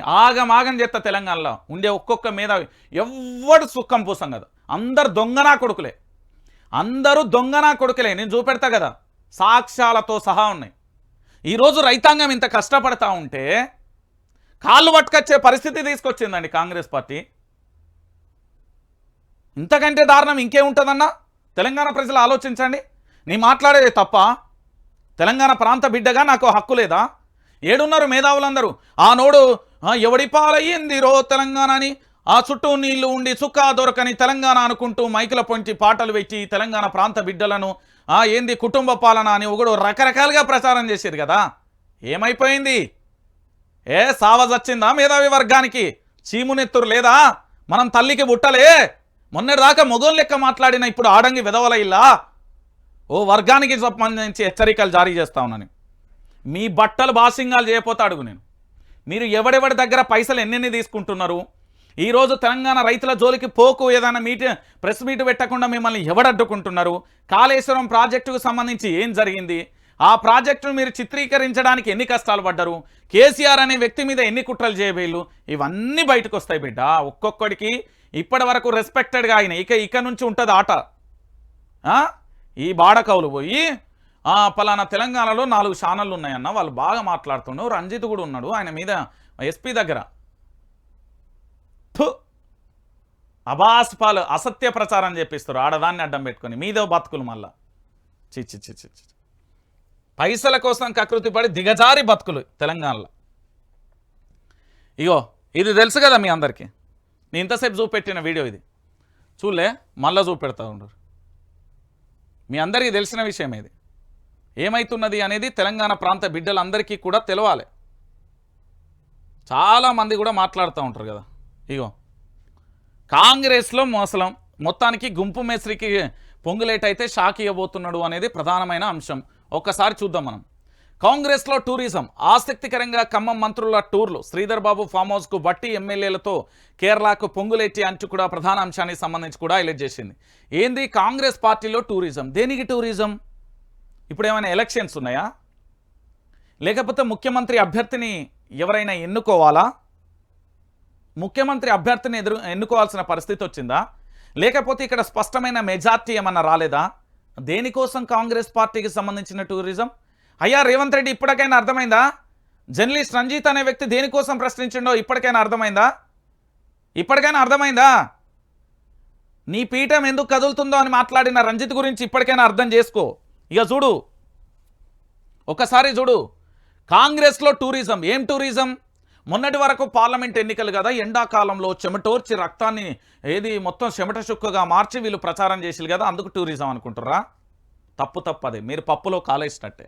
ఆగం చేస్తా తెలంగాణలో ఉండే ఒక్కొక్క మేధావి ఎవ్వడు సుఖం పూసం కదా. అందరు దొంగనా కొడుకులే, అందరూ దొంగనా కొడుకులే. నేను చూపెడతా కదా, సాక్ష్యాలతో సహా ఉన్నాయి. ఈరోజు రైతాంగం ఇంత కష్టపడతా ఉంటే కాళ్ళు పట్టుకొచ్చే పరిస్థితి తీసుకొచ్చిందండి కాంగ్రెస్ పార్టీ. ఇంతకంటే దారుణం ఇంకేముంటుందన్నా? తెలంగాణ ప్రజలు ఆలోచించండి. నీ మాట్లాడేది తప్ప? తెలంగాణ ప్రాంత బిడ్డగా నాకు హక్కు లేదా? ఏడున్నారు మేధావులందరూ. ఆ నోడు ఎవడి పాలయ్యింది రో తెలంగాణ అని, ఆ చుట్టూ నీళ్లు ఉండి సుక్కా దొరకని తెలంగాణ అనుకుంటూ మైకుల పొంచి పాటలు పెట్టి తెలంగాణ ప్రాంత బిడ్డలను ఏంది కుటుంబ పాలన అని ఒకడు రకరకాలుగా ప్రచారం చేసేది కదా. ఏమైపోయింది? సావజొచ్చిందా మేధావి వర్గానికి? చీమునెత్తురు లేదా? మనం తల్లికి బుట్టలే. మొన్నటిదాకా మొగోన్ లెక్క మాట్లాడిన ఇప్పుడు ఆడంగి విధవల ఇల్లా? ఓ వర్గానికి సంబంధించి హెచ్చరికలు జారీ చేస్తా ఉన్నాను. మీ బట్టలు బాసింగాలు చేయకపోతే అడుగు నేను. మీరు ఎవడెవడి దగ్గర పైసలు ఎన్నెన్ని తీసుకుంటున్నారు? ఈరోజు తెలంగాణ రైతుల జోలికి పోకు ఏదైనా ప్రెస్ మీట్ పెట్టకుండా మిమ్మల్ని ఎవడడ్డుకుంటున్నారు? కాళేశ్వరం ప్రాజెక్టుకు సంబంధించి ఏం జరిగింది? ఆ ప్రాజెక్టును మీరు చిత్రీకరించడానికి ఎన్ని కష్టాలు పడ్డారు? కేసీఆర్ అనే వ్యక్తి మీద ఎన్ని కుట్రలు చేయబోయిలు? ఇవన్నీ బయటకు వస్తాయి బిడ్డ. ఒక్కొక్కడికి ఇప్పటి వరకు రెస్పెక్టెడ్గా ఆయన ఇక నుంచి ఉంటుంది ఆట. ఈ బాడకవులు పోయి పలానా తెలంగాణలో 4 ఛానళ్ళు ఉన్నాయన్న, వాళ్ళు బాగా మాట్లాడుతున్నాడు, రంజిత్ కూడా ఉన్నాడు ఆయన మీద ఎస్పీ దగ్గర. అబాస్పాలు అసత్య ప్రచారం చేపిస్తారు ఆడదాన్ని అడ్డం పెట్టుకొని. మీదో బతుకులు మళ్ళా చిచ్చి పైసల కోసం కకృతి పడి దిగజారి బతుకులు తెలంగాణలో. ఇగో ఇది తెలుసు కదా మీ అందరికీ. నేను ఇంతసేపు చూపెట్టిన వీడియో ఇది చూలే, మళ్ళీ చూపెడతా ఉండరు. మీ అందరికీ తెలిసిన విషయం ఇది. ఏమైతున్నది అనేది తెలంగాణ ప్రాంత బిడ్డలందరికీ కూడా తెలవాలి. చాలామంది కూడా మాట్లాడుతూ ఉంటారు కదా. ఇగో కాంగ్రెస్లో మోసలం, మొత్తానికి గుంపు మేస్త్రికి పొంగులేటైతే షాక్ ఇవ్వబోతున్నాడు అనేది ప్రధానమైన అంశం. ఒక్కసారి చూద్దాం మనం. కాంగ్రెస్లో టూరిజం ఆసక్తికరంగా ఖమ్మం మంత్రుల టూర్లు, శ్రీధర్ బాబు ఫామ్ హౌస్కు బట్టి ఎమ్మెల్యేలతో కేరళకు పొంగులేటి అంచు కూడా ప్రధాన అంశానికి సంబంధించి కూడా హైలైట్ చేసింది. ఏంది కాంగ్రెస్ పార్టీలో టూరిజం? దేనికి టూరిజం? ఇప్పుడు ఏమైనా ఎలక్షన్స్ ఉన్నాయా? లేకపోతే ముఖ్యమంత్రి అభ్యర్థిని ఎవరైనా ఎన్నుకోవాలా? ముఖ్యమంత్రి అభ్యర్థిని ఎన్నుకోవాల్సిన పరిస్థితి వచ్చిందా? లేకపోతే ఇక్కడ స్పష్టమైన మెజార్టీ ఏమన్నా రాలేదా? దేనికోసం కాంగ్రెస్ పార్టీకి సంబంధించిన టూరిజం? అయ్యా రేవంత్ రెడ్డి ఇప్పటికైనా అర్థమైందా? జర్నలిస్ట్ రంజిత్ అనే వ్యక్తి దేనికోసం ప్రశ్నించిండో ఇప్పటికైనా అర్థమైందా? ఇప్పటికైనా అర్థమైందా? నీ పీఠం ఎందుకు కదులుతుందో అని మాట్లాడిన రంజిత్ గురించి ఇప్పటికైనా అర్థం చేసుకో. ఇక చూడు, ఒకసారి చూడు, కాంగ్రెస్లో టూరిజం. ఏం టూరిజం? మొన్నటి వరకు పార్లమెంట్ ఎన్నికలు కదా, ఎండాకాలంలో చెమటోర్చి రక్తాన్ని మొత్తం చెమట చుక్కగా మార్చి వీళ్ళు ప్రచారం చేసిరు కదా, అందుకు టూరిజం అనుకుంటారా? తప్పు అదే, మీరు పప్పులో కాలేసినట్టే.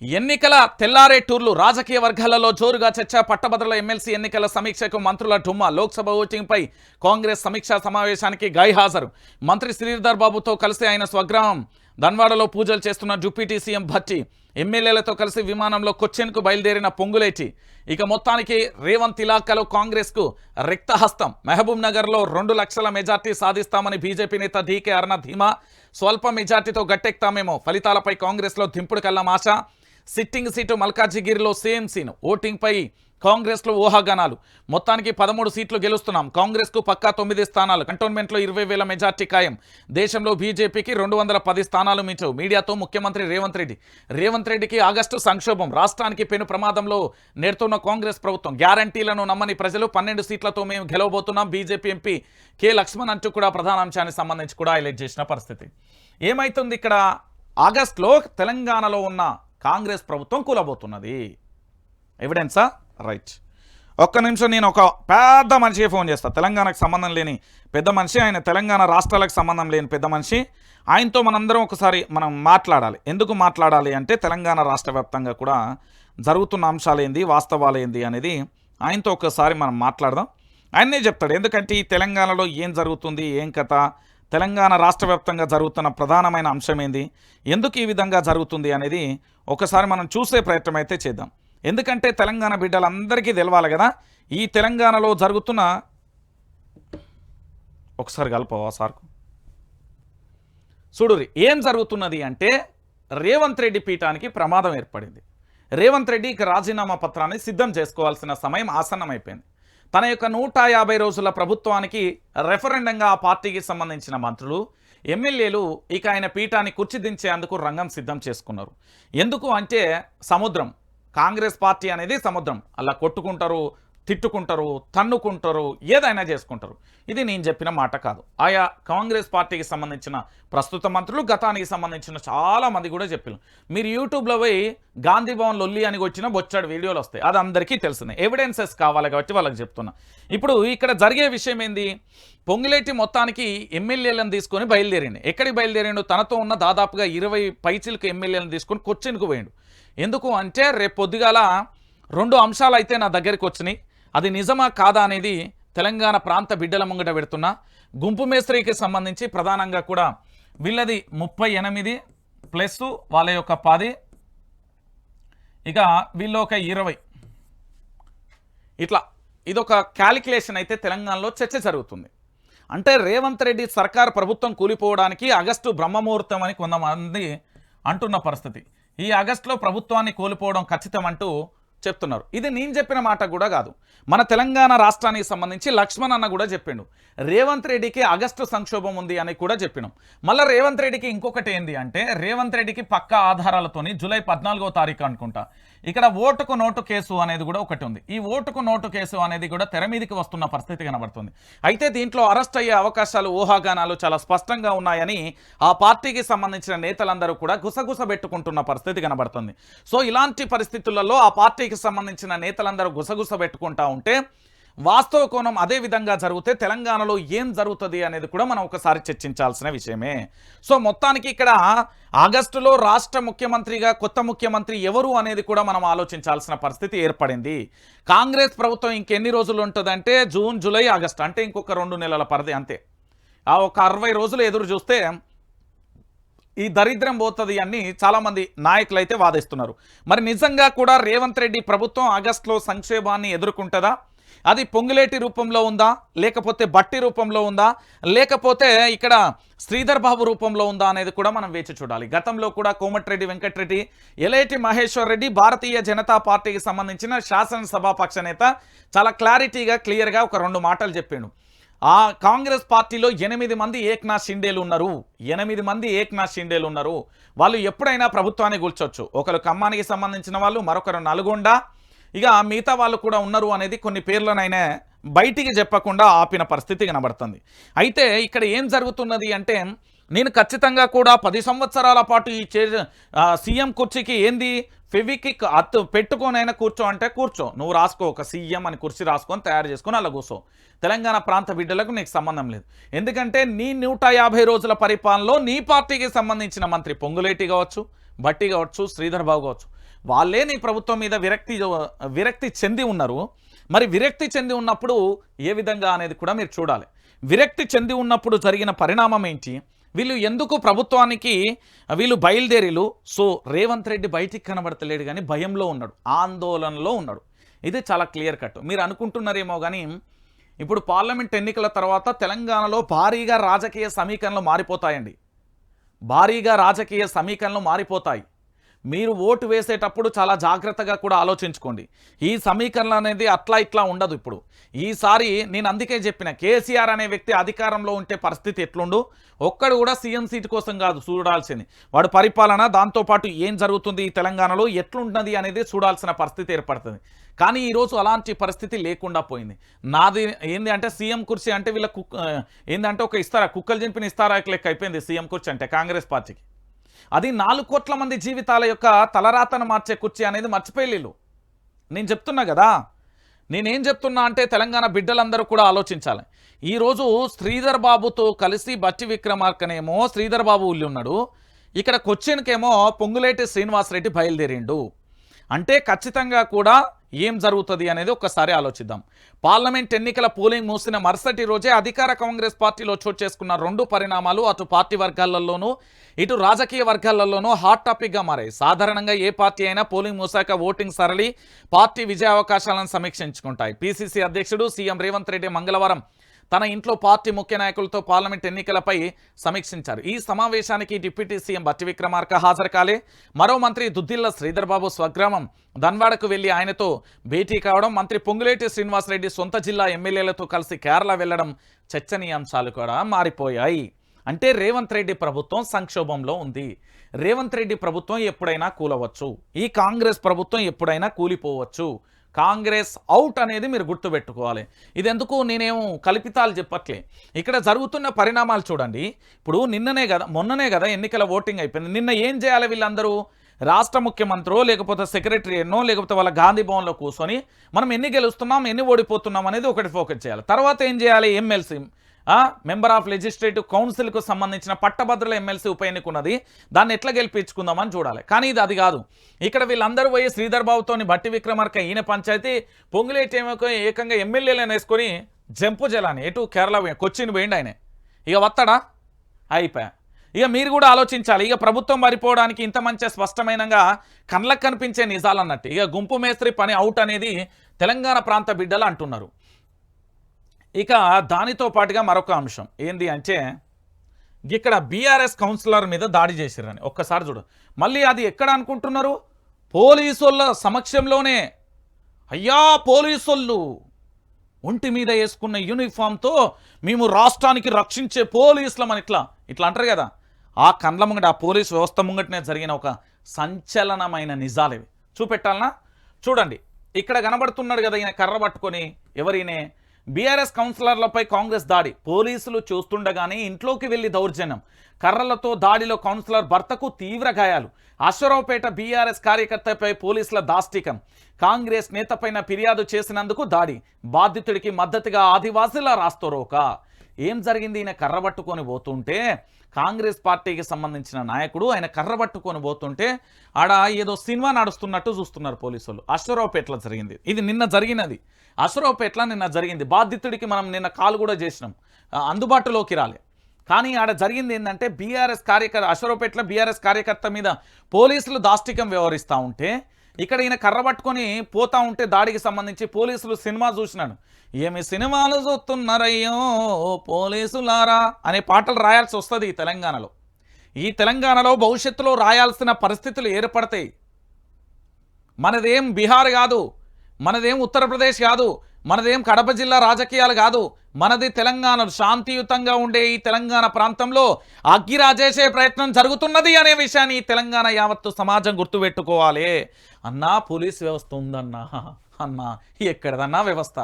ఎన్నికల తెల్లారే టూర్లు, రాజకీయ వర్గాలలో జోరుగా చర్చ. పట్టభద్రుల ఎమ్మెల్సీ ఎన్నికల సమీక్షకు మంత్రుల డుమ్మా. లోక్సభ ఓటింగ్పై కాంగ్రెస్ సమీక్షా సమావేశానికి గైహాజరు. మంత్రి శ్రీధర్ బాబుతో కలిసి ఆయన స్వగ్రామం ధన్వాడలో పూజలు చేస్తున్న డిప్యూటీ సీఎం భట్టి. ఎమ్మెల్యేలతో కలిసి విమానంలో కొచ్చిన్కు బయలుదేరిన పొంగులేటి. ఇక మొత్తానికి రేవంత్ ఇలాకాలో కాంగ్రెస్కు రిక్తహస్తం. మహబూబ్ నగర్లో 2 లక్షల మెజార్టీ సాధిస్తామని బీజేపీ నేత డీకే అరుణ ధీమా. స్వల్ప మెజార్టీతో గట్టెక్తామేమో. ఫలితాలపై కాంగ్రెస్లో దింపుడు కల్లం ఆశ. సిట్టింగ్ సీటు మల్కాజిగిరిలో సేమ్ సీన్. ఓటింగ్పై కాంగ్రెస్లో ఊహాగానాలు. మొత్తానికి 13 సీట్లు గెలుస్తున్నాం. కాంగ్రెస్కు పక్కా 9 స్థానాలు. కంటోన్మెంట్లో 20,000 మెజార్టీ ఖాయం. దేశంలో బీజేపీకి 210 స్థానాలు మించవు. మీడియాతో ముఖ్యమంత్రి రేవంత్ రెడ్డికి ఆగస్టు సంక్షోభం. రాష్ట్రానికి పెను ప్రమాదంలో నెడుతున్న కాంగ్రెస్ ప్రభుత్వం. గ్యారంటీలను నమ్మని ప్రజలు. 12 సీట్లతో మేము గెలవబోతున్నాం. బీజేపీ ఎంపీ కె లక్ష్మణ్ అంటూ కూడా ప్రధాన అంశానికి సంబంధించి కూడా హైలైట్ చేసిన పరిస్థితి. ఏమైతుంది ఇక్కడ? ఆగస్టులో తెలంగాణలో ఉన్న కాంగ్రెస్ ప్రభుత్వం కూలబోతున్నది. ఎవిడెన్సా? రైట్. ఒక్క నిమిషం, నేను ఒక పెద్ద మనిషికి ఫోన్ చేస్తాను. తెలంగాణకు సంబంధం లేని పెద్ద మనిషి ఆయన, తెలంగాణ రాష్ట్రాలకు సంబంధం లేని పెద్ద మనిషి. ఆయనతో మనందరం ఒకసారి మనం మాట్లాడాలి. ఎందుకు మాట్లాడాలి అంటే తెలంగాణ రాష్ట్ర వ్యాప్తంగా కూడా జరుగుతున్న అంశాలు ఏంది, వాస్తవాలు ఏంది అనేది ఆయనతో ఒకసారి మనం మాట్లాడదాం. ఆయనే చెప్తాడు. ఎందుకంటే ఈ తెలంగాణలో ఏం జరుగుతుంది, ఏం కథ, తెలంగాణ రాష్ట్ర వ్యాప్తంగా జరుగుతున్న ప్రధానమైన అంశం ఏంది, ఎందుకు ఈ విధంగా జరుగుతుంది అనేది ఒకసారి మనం చూసే ప్రయత్నం అయితే చేద్దాం. ఎందుకంటే తెలంగాణ బిడ్డలందరికీ తెలవాలి కదా ఈ తెలంగాణలో జరుగుతున్న, ఒకసారి కలపవా సార్కు చూడురి ఏం జరుగుతున్నది అంటే రేవంత్ రెడ్డి పీఠానికి ప్రమాదం ఏర్పడింది. రేవంత్ రెడ్డికి రాజీనామా పత్రాన్ని సిద్ధం చేసుకోవాల్సిన సమయం ఆసన్నమైపోయింది. తన యొక్క 150 రోజుల ప్రభుత్వానికి రెఫరెండంగా ఆ పార్టీకి సంబంధించిన మంత్రులు ఎమ్మెల్యేలు ఇక ఆయన పీఠాన్ని కుర్చీదించేందుకు రంగం సిద్ధం చేసుకున్నారు. ఎందుకు అంటే సముద్రం, కాంగ్రెస్ పార్టీ అనేది సముద్రం, అలా కొట్టుకుంటారు, తిట్టుకుంటారు, తన్నుకుంటారు, ఏదైనా చేసుకుంటారు. ఇది నేను చెప్పిన మాట కాదు. ఆయా కాంగ్రెస్ పార్టీకి సంబంధించిన ప్రస్తుత మంత్రులు గతానికి సంబంధించిన చాలా మంది కూడా చెప్పారు. మీరు యూట్యూబ్లో పోయి గాంధీ భవన్ లొల్లి అని వచ్చిన బొచ్చాడు వీడియోలు వస్తాయి, అది అందరికీ తెలుస్తున్నాయి. ఎవిడెన్సెస్ కావాలి కాబట్టి వాళ్ళకి చెప్తున్నా. ఇప్పుడు ఇక్కడ జరిగే విషయం ఏంది, పొంగులేటి మొత్తానికి ఎమ్మెల్యేలను తీసుకొని బయలుదేరిండు. ఎక్కడికి బయలుదేరిండు, తనతో ఉన్న దాదాపుగా 20 పైచిలకు ఎమ్మెల్యేలను తీసుకొని కొచ్చిన్కు పోయిండు. ఎందుకు అంటే రేపు పొద్దుగాల 2 అంశాలు అయితే నా దగ్గరికి వచ్చినాయి. అది నిజమా కాదా అనేది తెలంగాణ ప్రాంత బిడ్డల ముంగట పెడుతున్నా. గుంపు మేస్త్రికి సంబంధించి ప్రధానంగా కూడా వీళ్ళది 38 ప్లస్ వాళ్ళ యొక్క 10, ఇక వీళ్ళు ఒక 20, ఇట్లా ఇదొక క్యాలిక్యులేషన్ అయితే తెలంగాణలో చర్చ జరుగుతుంది. అంటే రేవంత్ రెడ్డి సర్కార్ ప్రభుత్వం కూలిపోవడానికి ఆగస్టు బ్రహ్మముహూర్తం అని కొంతమంది అంటున్న పరిస్థితి. ఈ ఆగస్టులో ప్రభుత్వాన్ని కోల్పోవడం ఖచ్చితం అంటూ చెప్తున్నారు. ఇది నేను చెప్పిన మాట కూడా కాదు, మన తెలంగాణ రాష్ట్రానికి సంబంధించి లక్ష్మణ్ అన్న కూడా చెప్పిండు. రేవంత్ రెడ్డికి ఆగస్టు సంక్షోభం ఉంది అని కూడా చెప్పినాం. మళ్ళీ రేవంత్ రెడ్డికి ఇంకొకటి ఏంది అంటే రేవంత్ రెడ్డికి పక్కా ఆధారాలతోని జూలై 14వ తారీఖు అనుకుంటా ఇక్కడ ఓటుకు నోటు కేసు అనేది కూడా ఒకటి ఉంది. ఈ ఓటుకు నోటు కేసు అనేది కూడా తెర మీదకి వస్తున్న పరిస్థితి కనబడుతుంది. అయితే దీంట్లో అరెస్ట్ అయ్యే అవకాశాలు, ఊహాగానాలు చాలా స్పష్టంగా ఉన్నాయని ఆ పార్టీకి సంబంధించిన నేతలందరూ కూడా గుసగుసబెట్టుకుంటున్న పరిస్థితి కనబడుతుంది. సో ఇలాంటి పరిస్థితులలో ఆ పార్టీకి సంబంధించిన నేతలందరూ గుసగుసబెట్టుకుంటా ఉంటే వాస్తవ కోణం అదే విధంగా జరిగితే తెలంగాణలో ఏం జరుగుతుంది అనేది కూడా మనం ఒకసారి చర్చించాల్సిన విషయమే. సో మొత్తానికి ఇక్కడ ఆగస్టులో రాష్ట్ర ముఖ్యమంత్రిగా కొత్త ముఖ్యమంత్రి ఎవరు అనేది కూడా మనం ఆలోచించాల్సిన పరిస్థితి ఏర్పడింది. కాంగ్రెస్ ప్రభుత్వం ఇంకెన్ని రోజులు ఉంటుందంటే జూన్, జూలై, ఆగస్టు, అంటే ఇంకొక 2 నెలల పరిధి అంతే. ఆ ఒక 60 రోజులు ఎదురు చూస్తే ఈ దరిద్రం పోతుంది అని చాలామంది నాయకులు అయితే వాదిస్తున్నారు. మరి నిజంగా కూడా రేవంత్ రెడ్డి ప్రభుత్వం ఆగస్టులో సంక్షేమాన్ని ఎదుర్కొంటుందా? అది పొంగులేటి రూపంలో ఉందా, లేకపోతే బట్టి రూపంలో ఉందా, లేకపోతే ఇక్కడ శ్రీధర్ బాబు రూపంలో ఉందా అనేది కూడా మనం వేచి చూడాలి. గతంలో కూడా కోమటిరెడ్డి వెంకటరెడ్డి, ఎలేటి మహేశ్వర్ రెడ్డి భారతీయ జనతా పార్టీకి సంబంధించిన శాసనసభాపక్ష నేత చాలా క్లారిటీగా క్లియర్గా ఒక 2 మాటలు చెప్పిండు. ఆ కాంగ్రెస్ పార్టీలో 8 మంది ఏక్నాథ్ షిండేలు ఉన్నారు. 8 మంది ఏక్నాథ్ షిండేలు ఉన్నారు. వాళ్ళు ఎప్పుడైనా ప్రభుత్వాన్ని కూల్చొచ్చు. ఒకరు ఖమ్మానికి సంబంధించిన వాళ్ళు, మరొకరు నల్గొండ, ఇక మిగతా వాళ్ళు కూడా ఉన్నారు అనేది కొన్ని పేర్లనైనా బయటికి చెప్పకుండా ఆపిన పరిస్థితి కనబడుతుంది. అయితే ఇక్కడ ఏం జరుగుతున్నది అంటే నేను ఖచ్చితంగా కూడా 10 సంవత్సరాల పాటు ఈ సీఎం కుర్చీకి ఏంది ఫెవికిక్ అత్తు పెట్టుకోనైనా కూర్చో అంటే కూర్చో, నువ్వు రాసుకో, ఒక సీఎం అని కుర్చీ రాసుకొని తయారు చేసుకొని అలా కూర్చో. తెలంగాణ ప్రాంత బిడ్డలకు నీకు సంబంధం లేదు. ఎందుకంటే నీ 150 రోజుల పరిపాలనలో నీ పార్టీకి సంబంధించిన మంత్రి పొంగులేటి కావచ్చు, బట్టి కావచ్చు, శ్రీధర్ బాబు కావచ్చు, వాళ్ళే నీ ప్రభుత్వం మీద విరక్తి చెంది ఉన్నారు. మరి విరక్తి చెంది ఉన్నప్పుడు ఏ విధంగా అనేది కూడా మీరు చూడాలి. విరక్తి చెంది ఉన్నప్పుడు జరిగిన పరిణామం ఏంటి, వీళ్ళు ఎందుకు ప్రభుత్వానికి వీళ్ళు బయలుదేరిలు. సో రేవంత్ రెడ్డి బయటికి కనబడతలేడు కానీ భయంలో ఉన్నాడు, ఆందోళనలో ఉన్నాడు. ఇది చాలా క్లియర్ కట్. మీరు అనుకుంటున్నారేమో కానీ ఇప్పుడు పార్లమెంట్ ఎన్నికల తర్వాత తెలంగాణలో భారీగా రాజకీయ సమీకరణలు మారిపోతాయండి. భారీగా రాజకీయ సమీకరణలు మారిపోతాయి. మీరు ఓటు వేసేటప్పుడు చాలా జాగ్రత్తగా కూడా ఆలోచించుకోండి. ఈ సమీకరణ అనేది అట్లా ఇట్లా ఉండదు. ఇప్పుడు ఈసారి నేను అందుకే చెప్పిన, కేసీఆర్ అనే వ్యక్తి అధికారంలో ఉంటే పరిస్థితి ఎట్లుండు, ఒక్కడు కూడా సీఎం సీటు కోసం కాదు చూడాల్సింది, వాడు పరిపాలన, దాంతోపాటు ఏం జరుగుతుంది ఈ తెలంగాణలో ఎట్లుంటుంది అనేది చూడాల్సిన పరిస్థితి ఏర్పడుతుంది. కానీ ఈరోజు అలాంటి పరిస్థితి లేకుండా పోయింది. నాది ఏంది అంటే సీఎం కుర్చీ అంటే వీళ్ళ ఏంటంటే ఒక ఇస్తారా, కుక్కలు చింపిన ఇస్తారా లెక్క అయిపోయింది సీఎం కుర్చీ అంటే కాంగ్రెస్ పార్టీకి. అది 4 కోట్ల మంది జీవితాల యొక్క తలరాతను మార్చే కుర్చీ అనేది మర్చిపోయలేరు. నేను చెప్తున్నా కదా, నేనేం చెప్తున్నా అంటే తెలంగాణ బిడ్డలందరూ కూడా ఆలోచించాలి. ఈరోజు శ్రీధర్ బాబుతో కలిసి బట్టి విక్రమార్కనేమో శ్రీధర్ బాబు ఉల్లి ఉన్నాడు, ఇక్కడ కొచ్చిన్కేమో పొంగులేటి శ్రీనివాసరెడ్డి బయలుదేరిండు. అంటే ఖచ్చితంగా కూడా ఏం జరుగుతుంది అనేది ఒక్కసారి ఆలోచిద్దాం. పార్లమెంట్ ఎన్నికల పోలింగ్ మూసిన మరుసటి రోజే అధికార కాంగ్రెస్ పార్టీలో చోటు చేసుకున్న 2 పరిణామాలు అటు పార్టీ వర్గాలలోనూ ఇటు రాజకీయ వర్గాలలోనూ హాట్ టాపిక్గా మారాయి. సాధారణంగా ఏ పార్టీ అయినా పోలింగ్ మూసాక ఓటింగ్ సరళి పార్టీ విజయ అవకాశాలను సమీక్షించుకుంటాయి. పిసిసి అధ్యక్షుడు సీఎం రేవంత్ రెడ్డి మంగళవారం తన ఇంట్లో పార్టీ ముఖ్య నాయకులతో పార్లమెంట్ ఎన్నికలపై సమీక్షించారు. ఈ సమావేశానికి డిప్యూటీ సీఎం బట్టి విక్రమార్క హాజరు కాలే. మరో మంత్రి దుద్దిల్ల శ్రీధర్ బాబు స్వగ్రామం ధన్వాడకు వెళ్లి ఆయనతో భేటీ కావడం, మంత్రి పొంగులేటి శ్రీనివాసరెడ్డి సొంత జిల్లా ఎమ్మెల్యేలతో కలిసి కేరళ వెళ్లడం చర్చనీయాంశాలు కూడా మారిపోయాయి. అంటే రేవంత్ రెడ్డి ప్రభుత్వం సంక్షోభంలో ఉంది. రేవంత్ రెడ్డి ప్రభుత్వం ఎప్పుడైనా కూలవచ్చు, ఈ కాంగ్రెస్ ప్రభుత్వం ఎప్పుడైనా కూలిపోవచ్చు. కాంగ్రెస్ అవుట్ అనేది మీరు గుర్తుపెట్టుకోవాలి. ఇది ఎందుకు నేనేమో కల్పితాలు చెప్పట్లే, ఇక్కడ జరుగుతున్న పరిణామాలు చూడండి. ఇప్పుడు మొన్ననే కదా ఎన్నికల ఓటింగ్ అయిపోయింది. నిన్న ఏం చేయాలి వీళ్ళందరూ? రాష్ట్ర ముఖ్యమంత్రో లేకపోతే సెక్రటరీనో లేకపోతే వాళ్ళ గాంధీ భవన్లో కూర్చొని మనం ఎన్ని గెలుస్తున్నాం ఎన్ని ఓడిపోతున్నాం అనేది ఒకటి ఫోకస్ చేయాలి. తర్వాత ఏం చేయాలి? ఎమ్మెల్సీ మెంబర్ ఆఫ్ లెజిస్లేటివ్ కౌన్సిల్కు సంబంధించిన పట్టభద్రుల ఎమ్మెల్సీ ఉప ఎన్నిక ఉన్నది, దాన్ని ఎట్లా గెలిపించుకుందామని చూడాలి. కానీ ఇది అది కాదు. ఇక్కడ వీళ్ళందరూ పోయి శ్రీధర్ బాబుతోని బట్టి విక్రమార్క ఈయన పంచాయతీ పొంగులేటి ఏకంగా ఎమ్మెల్యేలను వేసుకొని జంపు జలాని ఎటు కేరళ కొచ్చిని పోయిండు ఆయన. ఇక వత్తడా అయిపోయా. ఇక మీరు కూడా ఆలోచించాలి. ఇక ప్రభుత్వం మారిపోవడానికి ఇంత మంచి స్పష్టమైనగా కళ్ళకు కనిపించే నిజాలు అన్నట్టు. ఇక గుంపు మేస్త్రి పని అవుట్ అనేది తెలంగాణ ప్రాంత బిడ్డలు అంటున్నారు. ఇక దానితో పాటుగా మరొక అంశం ఏంది అంటే ఇక్కడ బీఆర్ఎస్ కౌన్సిలర్ మీద దాడి చేసిరని ఒక్కసారి చూడు. మళ్ళీ అది ఎక్కడ అనుకుంటున్నారు? పోలీసుల సమక్షంలోనే. అయ్యా పోలీసులు ఒంటి మీద వేసుకున్న యూనిఫామ్తో మేము రాష్ట్రానికి రక్షించే పోలీసులమని ఇట్లా అంటారు కదా. ఆ కండ్ల ముంగట ఆ పోలీసు వ్యవస్థ ముంగటనే జరిగిన ఒక సంచలనమైన నిజాలు ఇవి చూపెట్టాలనా? చూడండి, ఇక్కడ కనబడుతున్నాడు కదా ఈయన కర్ర పట్టుకొని. ఎవరినే? బీఆర్ఎస్ కౌన్సిలర్లపై కాంగ్రెస్ దాడి. పోలీసులు చూస్తుండగానే ఇంట్లోకి వెళ్లి దౌర్జన్యం. కర్రలతో దాడిలో కౌన్సిలర్ భర్తకు తీవ్ర గాయాలు. అశ్వరావుపేట బీఆర్ఎస్ కార్యకర్తపై పోలీసుల దాష్టికం. కాంగ్రెస్ నేతపైన ఫిర్యాదు చేసినందుకు దాడి. బాధితుడికి మద్దతుగా ఆదివాసీల రాస్తోరోకా. ఏం జరిగింది? ఈయన కర్ర పట్టుకొని పోతుంటే కాంగ్రెస్ పార్టీకి సంబంధించిన నాయకుడు ఆయన కర్ర పట్టుకొని పోతుంటే ఆడ ఏదో సినిమా నడుస్తున్నట్టు చూస్తున్నారు పోలీసులు. అశ్వరావుపేటలో జరిగింది. ఇది నిన్న జరిగినది. అశ్వరావుపేటలో నిన్న జరిగింది. బాధితుడికి మనం నిన్న కాల్ కూడా చేసినాం, అందుబాటులోకి రాలే. కానీ ఆడ జరిగింది ఏంటంటే అశ్వరావుపేటలో బీఆర్ఎస్ కార్యకర్త మీద పోలీసులు దాష్టికం వ్యవహరిస్తూ ఉంటే ఇక్కడ ఈయన కర్ర పట్టుకొని పోతా ఉంటే దాడికి సంబంధించి పోలీసులు సినిమా చూసినాడు. ఏమి సినిమాలు చూస్తున్నారయ్యో పోలీసులారా అనే పాటలు రాయాల్సి వస్తుంది ఈ తెలంగాణలో. ఈ తెలంగాణలో భవిష్యత్తులో రాయాల్సిన పరిస్థితులు ఏర్పడతాయి. మనదేం బీహార్ కాదు, మనదేం ఉత్తరప్రదేశ్ కాదు, మనదేం కడప జిల్లా రాజకీయాలు కాదు. మనది తెలంగాణ. శాంతియుతంగా ఉండే ఈ తెలంగాణ ప్రాంతంలో అగ్గిరాజేసే ప్రయత్నం జరుగుతున్నది అనే విషయాన్ని ఈ తెలంగాణ యావత్తు సమాజం గుర్తుపెట్టుకోవాలి. అన్నా పోలీస్ వ్యవస్థ ఉందన్నా, అన్నా ఎక్కడదన్నా వ్యవస్థ?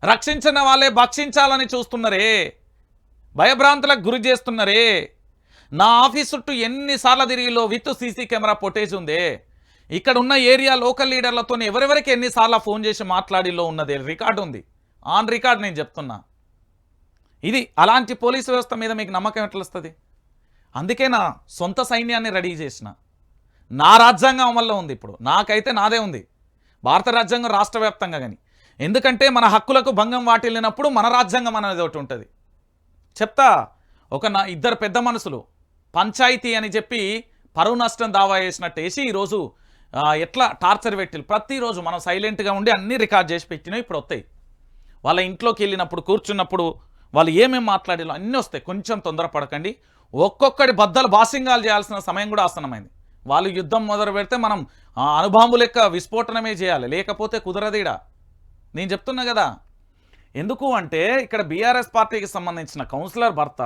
రక్షించిన వాళ్ళే భక్షించాలని చూస్తున్నారే, భయభ్రాంతులకు గురి చేస్తున్నారే. నా ఆఫీస్ చుట్టూ ఎన్నిసార్లు తిరిగిలో విత్ సీసీ కెమెరా ఫుటేజ్ ఉందే. ఇక్కడ ఉన్న ఏరియా లోకల్ లీడర్లతో ఎవరెవరికి ఎన్నిసార్లు ఫోన్ చేసి మాట్లాడిలో ఉన్నది రికార్డు ఉంది, ఆన్ రికార్డ్ నేను చెప్తున్నా. ఇది అలాంటి పోలీసు వ్యవస్థ మీద మీకు నమ్మకం ఎట్లా వస్తుంది? అందుకే నా సొంత సైన్యాన్ని రెడీ చేసిన. నా రాజ్యాంగం అమల్లో ఉంది. ఇప్పుడు నాకైతే నాదే ఉంది, భారత రాజ్యాంగం రాష్ట్ర వ్యాప్తంగా. కానీ ఎందుకంటే మన హక్కులకు భంగం వాటిల్లినప్పుడు మన రాజ్యాంగం అనేది ఒకటి ఉంటుంది. చెప్తా. ఇద్దరు పెద్ద మనుషులు పంచాయతీ అని చెప్పి పరువు నష్టం దావా చేసినట్టు వేసి ఈరోజు ఎట్లా టార్చర్ పెట్టిలు. ప్రతిరోజు మనం సైలెంట్గా ఉండి అన్నీ రికార్డ్ చేసి పెట్టినా ఇప్పుడు వస్తాయి. వాళ్ళ ఇంట్లోకి వెళ్ళినప్పుడు కూర్చున్నప్పుడు వాళ్ళు ఏమేమి మాట్లాడాలో అన్నీ వస్తాయి. కొంచెం తొందరపడకండి. ఒక్కొక్కటి బద్దలు బాసింగాలు చేయాల్సిన సమయం కూడా ఆసన్నమైంది. వాళ్ళు యుద్ధం మొదలు పెడితే మనం అణుబాంబు లెక్క విస్ఫోటనమే చేయాలి, లేకపోతే కుదరదీడా. నేను చెప్తున్నా కదా. ఎందుకు అంటే ఇక్కడ బీఆర్ఎస్ పార్టీకి సంబంధించిన కౌన్సిలర్ భర్త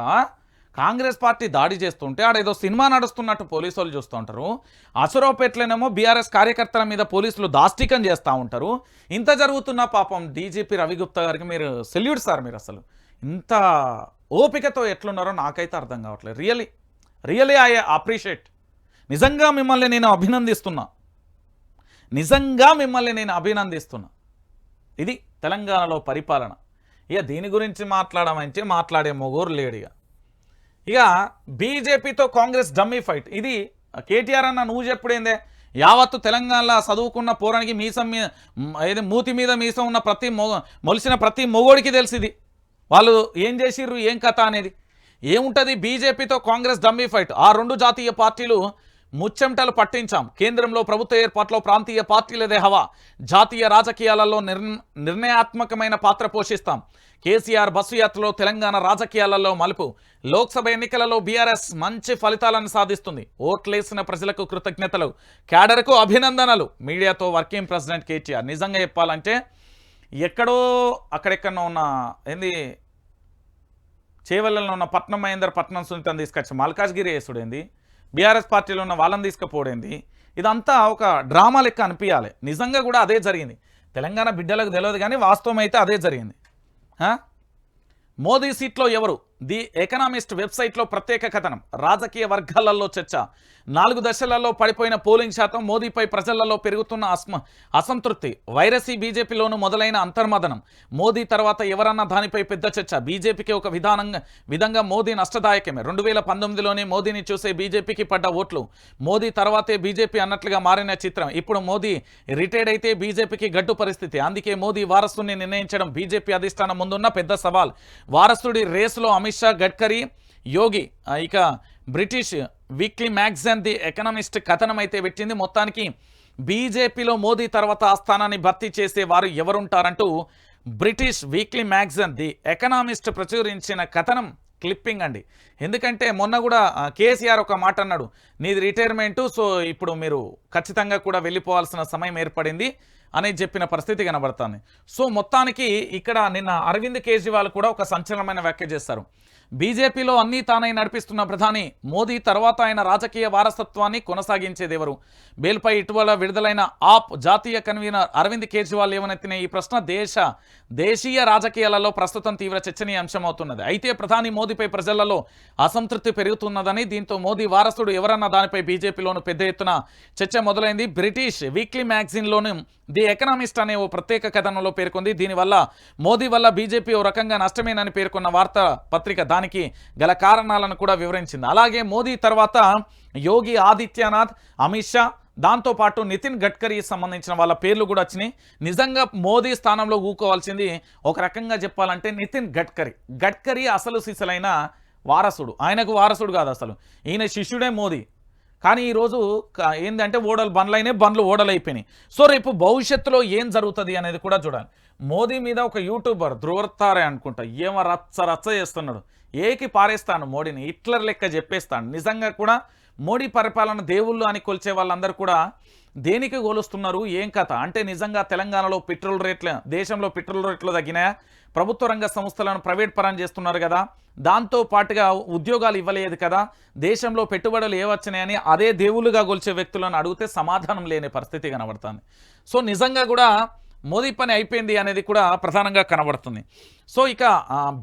కాంగ్రెస్ పార్టీ దాడి చేస్తుంటే ఆడేదో సినిమా నడుస్తున్నట్టు పోలీసు వాళ్ళు చూస్తూ ఉంటారు. అశ్వరావుపేటలోనేమో బీఆర్ఎస్ కార్యకర్తల మీద పోలీసులు దాష్టికం చేస్తూ ఉంటారు. ఇంత జరుగుతున్న పాపం డీజీపీ రవిగుప్తా గారికి మీరు సెల్యూట్ సార్. మీరు అసలు ఇంత ఓపికతో ఎట్లున్నారో నాకైతే అర్థం కావట్లేదు. Really I appreciate. నిజంగా మిమ్మల్ని నేను అభినందిస్తున్నా. ఇది తెలంగాణలో పరిపాలన. ఇక దీని గురించి మాట్లాడమంటే మాట్లాడే మొగోరు లేడు. ఇక బీజేపీతో కాంగ్రెస్ డమ్మీ ఫైట్. ఇది కేటీఆర్ అన్న నువ్వు చెప్పుడేందే? యావత్తు తెలంగాణలో చదువుకున్న పోరానికి మీసం ఏది మూతి మీద మీసం ఉన్న మొలిసిన ప్రతి మొగోడికి తెలిసింది వాళ్ళు ఏం చేసిర్రు ఏం కథ అనేది. ఏముంటుంది బీజేపీతో కాంగ్రెస్ డమ్మీ ఫైట్. ఆ రెండు జాతీయ పార్టీలు ముచ్చెమటలు పట్టించాం. కేంద్రంలో ప్రభుత్వ ఏర్పాట్లో ప్రాంతీయ పార్టీలదే హవా. జాతీయ రాజకీయాలలో నిర్ణయాత్మకమైన పాత్ర పోషిస్తాం. కేసీఆర్ బస్సు యాత్రలో తెలంగాణ రాజకీయాలలో మలుపు. లోక్సభ ఎన్నికలలో బీఆర్ఎస్ మంచి ఫలితాలను సాధిస్తుంది. ఓట్లేసిన ప్రజలకు కృతజ్ఞతలు, క్యాడర్కు అభినందనలు. మీడియాతో వర్కింగ్ ప్రెసిడెంట్ కేటీఆర్. నిజంగా చెప్పాలంటే ఎక్కడో అక్కడెక్కడో ఉన్న ఏంది చేవెళ్ళలో ఉన్న పట్నం మహేందర్ పట్నం సునీతను తీసుకొచ్చి మల్కాజ్గిరి వేసుడేంది, బీఆర్ఎస్ పార్టీలో ఉన్న వాళ్ళని తీసుకుపోవడేంది, ఇదంతా ఒక డ్రామా లెక్క అనిపించాలి. నిజంగా కూడా అదే జరిగింది. తెలంగాణ బిడ్డలకు తెలియదు కానీ వాస్తవం అయితే అదే జరిగింది. మోదీ సీట్లో ఎవరు? ది ఎకనామిస్ట్ వెబ్సైట్లో ప్రత్యేక కథనం. రాజకీయ వర్గాలలో చర్చ. 4 దశలలో పడిపోయిన పోలింగ్ శాతం, మోదీపై ప్రజలలో పెరుగుతున్న అసంతృప్తి, వైరసీ బీజేపీలోనూ మొదలైన అంతర్మదనం. మోదీ తర్వాత ఎవరన్నా దానిపై పెద్ద చర్చ. బీజేపీకి ఒక విధంగా మోదీ నష్టదాయకమే. 2019లోనే మోదీని చూసే బీజేపీకి పడ్డ ఓట్లు మోదీ తర్వాతే బీజేపీ అన్నట్లుగా మారిన చిత్రం. ఇప్పుడు మోదీ రిటైర్డ్ అయితే బీజేపీకి గడ్డు పరిస్థితి. అందుకే మోదీ వారసుని నిర్ణయించడం బీజేపీ అధిష్టానం ముందున్న పెద్ద సవాల్. వారసుడి రేసులో అమిత్ షా, గడ్కరీ, యోగి. ఇక British weekly magazine the economist కథనం అయితే పెట్టింది. మొత్తానికి బీజేపీలో మోదీ తర్వాత ఆ స్థానాన్ని భర్తీ చేసే వారు ఎవరుంటారంటూ British weekly magazine the Economist ప్రచురించిన కథనం క్లిప్పింగ్ అండి. ఎందుకంటే మొన్న కూడా కేసీఆర్ ఒక మాట అన్నాడు, నీది రిటైర్మెంటు, సో ఇప్పుడు మీరు ఖచ్చితంగా కూడా వెళ్ళిపోవాల్సిన సమయం ఏర్పడింది అనేది చెప్పిన పరిస్థితి కనబడుతుంది. సో మొత్తానికి ఇక్కడ నిన్న అరవింద్ కేజ్రీవాల్ కూడా ఒక సంచలనమైన వ్యాఖ్య చేస్తారు. బీజేపీలో అన్నీ తానై నడిపిస్తున్న ప్రధాని మోదీ తర్వాత ఆయన రాజకీయ వారసత్వాన్ని కొనసాగించేదెవరు? బెయిల్పై ఇటీవల విడుదలైన ఆప్ జాతీయ కన్వీనర్ అరవింద్ కేజ్రీవాల్ లేవనెత్తిన ఈ ప్రశ్న దేశీయ రాజకీయాలలో ప్రస్తుతం తీవ్ర చర్చనీయాంశమవుతున్నది. అయితే ప్రధాని మోదీపై ప్రజలలో అసంతృప్తి పెరుగుతున్నదని, దీంతో మోదీ వారసుడు ఎవరన్న దానిపై బీజేపీలోనూ పెద్ద ఎత్తున చర్చ మొదలైంది. బ్రిటిష్ వీక్లీ మ్యాగజైన్లోనూ ది ఎకనామిస్ట్ అనే ఓ ప్రత్యేక కథనంలో పేర్కొంది. దీనివల్ల మోదీ వల్ల బీజేపీ ఓ రకంగా నష్టమేనని పేర్కొన్న వార్తా పత్రిక దానికి గల కారణాలను కూడా వివరించింది. అలాగే మోదీ తర్వాత యోగి ఆదిత్యనాథ్, అమిత్ షా, దాంతోపాటు నితిన్ గడ్కరీ సంబంధించిన వాళ్ళ పేర్లు కూడా వచ్చినాయి. నిజంగా మోదీ స్థానంలో ఊకోవాల్సింది ఒక రకంగా చెప్పాలంటే నితిన్ గడ్కరీ అసలు సిసలైన వారసుడు. ఆయనకు వారసుడు కాదు, అసలు ఈయన శిష్యుడే మోదీ. కానీ ఈరోజు ఏంటంటే బండ్లు ఓడలైపోయినాయి. సో రేపు భవిష్యత్తులో ఏం జరుగుతుంది అనేది కూడా చూడాలి. మోదీ మీద ఒక యూట్యూబర్ ధృవతారే అనుకుంటా ఏమో రచ్చ చేస్తున్నాడు. ఏకి పారేస్తాను మోడీని, హిట్లర్ లెక్క చెప్పేస్తాను. నిజంగా కూడా మోడీ పరిపాలన దేవుళ్ళు అని కొలిచే వాళ్ళందరూ కూడా దేనికి గోలుస్తున్నారు ఏం కథ అంటే, నిజంగా తెలంగాణలో దేశంలో పెట్రోల్ రేట్లు తగ్గినాయా? ప్రభుత్వ రంగ సంస్థలను ప్రైవేట్ పరం చేస్తున్నారు కదా, దాంతో పాటుగా ఉద్యోగాలు ఇవ్వలేదు కదా, దేశంలో పెట్టుబడులు ఏవచ్చినాయని అదే దేవుళ్ళుగా గొలిచే వ్యక్తులను అడిగితే సమాధానం లేని పరిస్థితి కనబడుతుంది. సో నిజంగా కూడా మోదీ పని అయిపోయింది అనేది కూడా ప్రధానంగా కనబడుతుంది. సో ఇక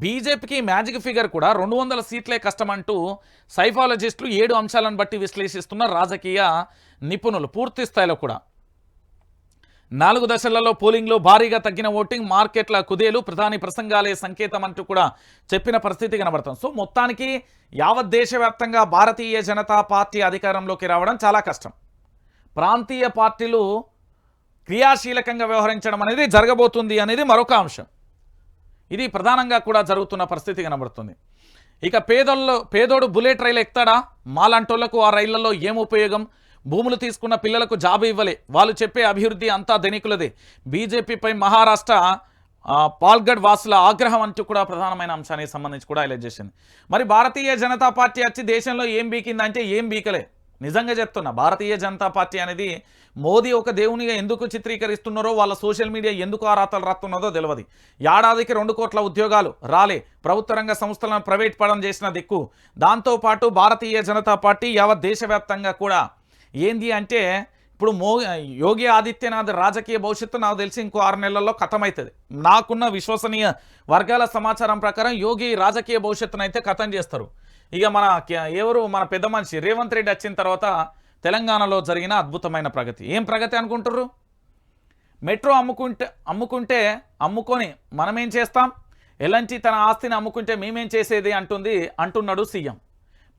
బీజేపీకి మ్యాజిక్ ఫిగర్ కూడా 200 సీట్లే కష్టమంటూ సైఫాలజిస్టులు 7 అంశాలను బట్టి విశ్లేషిస్తున్న రాజకీయ నిపుణులు. పూర్తి స్థాయిలో కూడా 4 దశలలో పోలింగ్లో భారీగా తగ్గిన ఓటింగ్, మార్కెట్ల కుదేలు, ప్రధాని ప్రసంగాలే సంకేతం అంటూ కూడా చెప్పిన పరిస్థితి కనబడుతుంది. సో మొత్తానికి యావత్ దేశవ్యాప్తంగా భారతీయ జనతా పార్టీ అధికారంలోకి రావడం చాలా కష్టం. ప్రాంతీయ పార్టీలు క్రియాశీలకంగా వ్యవహరించడం అనేది జరగబోతుంది అనేది మరొక అంశం. ఇది ప్రధానంగా కూడా జరుగుతున్న పరిస్థితి కనబడుతుంది. ఇక పేదోడు బుల్లెట్ రైలు ఎక్కుతాడా? మాలాంటోళ్లకు ఆ రైళ్లలో ఏం ఉపయోగం? భూములు తీసుకున్న పిల్లలకు జాబు ఇవ్వలే, వాళ్ళు చెప్పే అభివృద్ధి అంతా ధనికులదే. బీజేపీపై మహారాష్ట్ర పాల్గఢ్ వాసుల ఆగ్రహం అంటూ కూడా ప్రధానమైన అంశానికి సంబంధించి కూడా హైలైట్ చేసింది. మరి భారతీయ జనతా పార్టీ వచ్చి దేశంలో ఏం బీకిందంటే ఏం బీకలే. నిజంగా చెప్తున్నా, భారతీయ జనతా పార్టీ అనేది మోదీ ఒక దేవునిగా ఎందుకు చిత్రీకరిస్తున్నారో, వాళ్ళ సోషల్ మీడియా ఎందుకు ఆ రాతలు రాస్తున్నదో తెలియదు. ఏడాదికి 2 కోట్ల ఉద్యోగాలు రాలే, ప్రభుత్వ రంగ సంస్థలను ప్రైవేట్ పరం చేసిన దిక్కు. దాంతోపాటు భారతీయ జనతా పార్టీ యావత్ దేశవ్యాప్తంగా కూడా ఏంది అంటే ఇప్పుడు యోగి ఆదిత్యనాథ్ రాజకీయ భవిష్యత్తు నాకు తెలిసి ఇంకో 6 నెలల్లో ఖతమవుతుంది. నాకున్న విశ్వసనీయ వర్గాల సమాచారం ప్రకారం యోగి రాజకీయ భవిష్యత్తును అయితే ఖతం చేస్తారు. ఇక మన పెద్ద మనిషి రేవంత్ రెడ్డి వచ్చిన తర్వాత తెలంగాణలో జరిగిన అద్భుతమైన ప్రగతి. ఏం ప్రగతి అనుకుంటారు? మెట్రో అమ్ముకొని మనమేం చేస్తాం, ఎలాంటి తన ఆస్తిని అమ్ముకుంటే మేమేం చేసేది అంటున్నాడు సీఎం.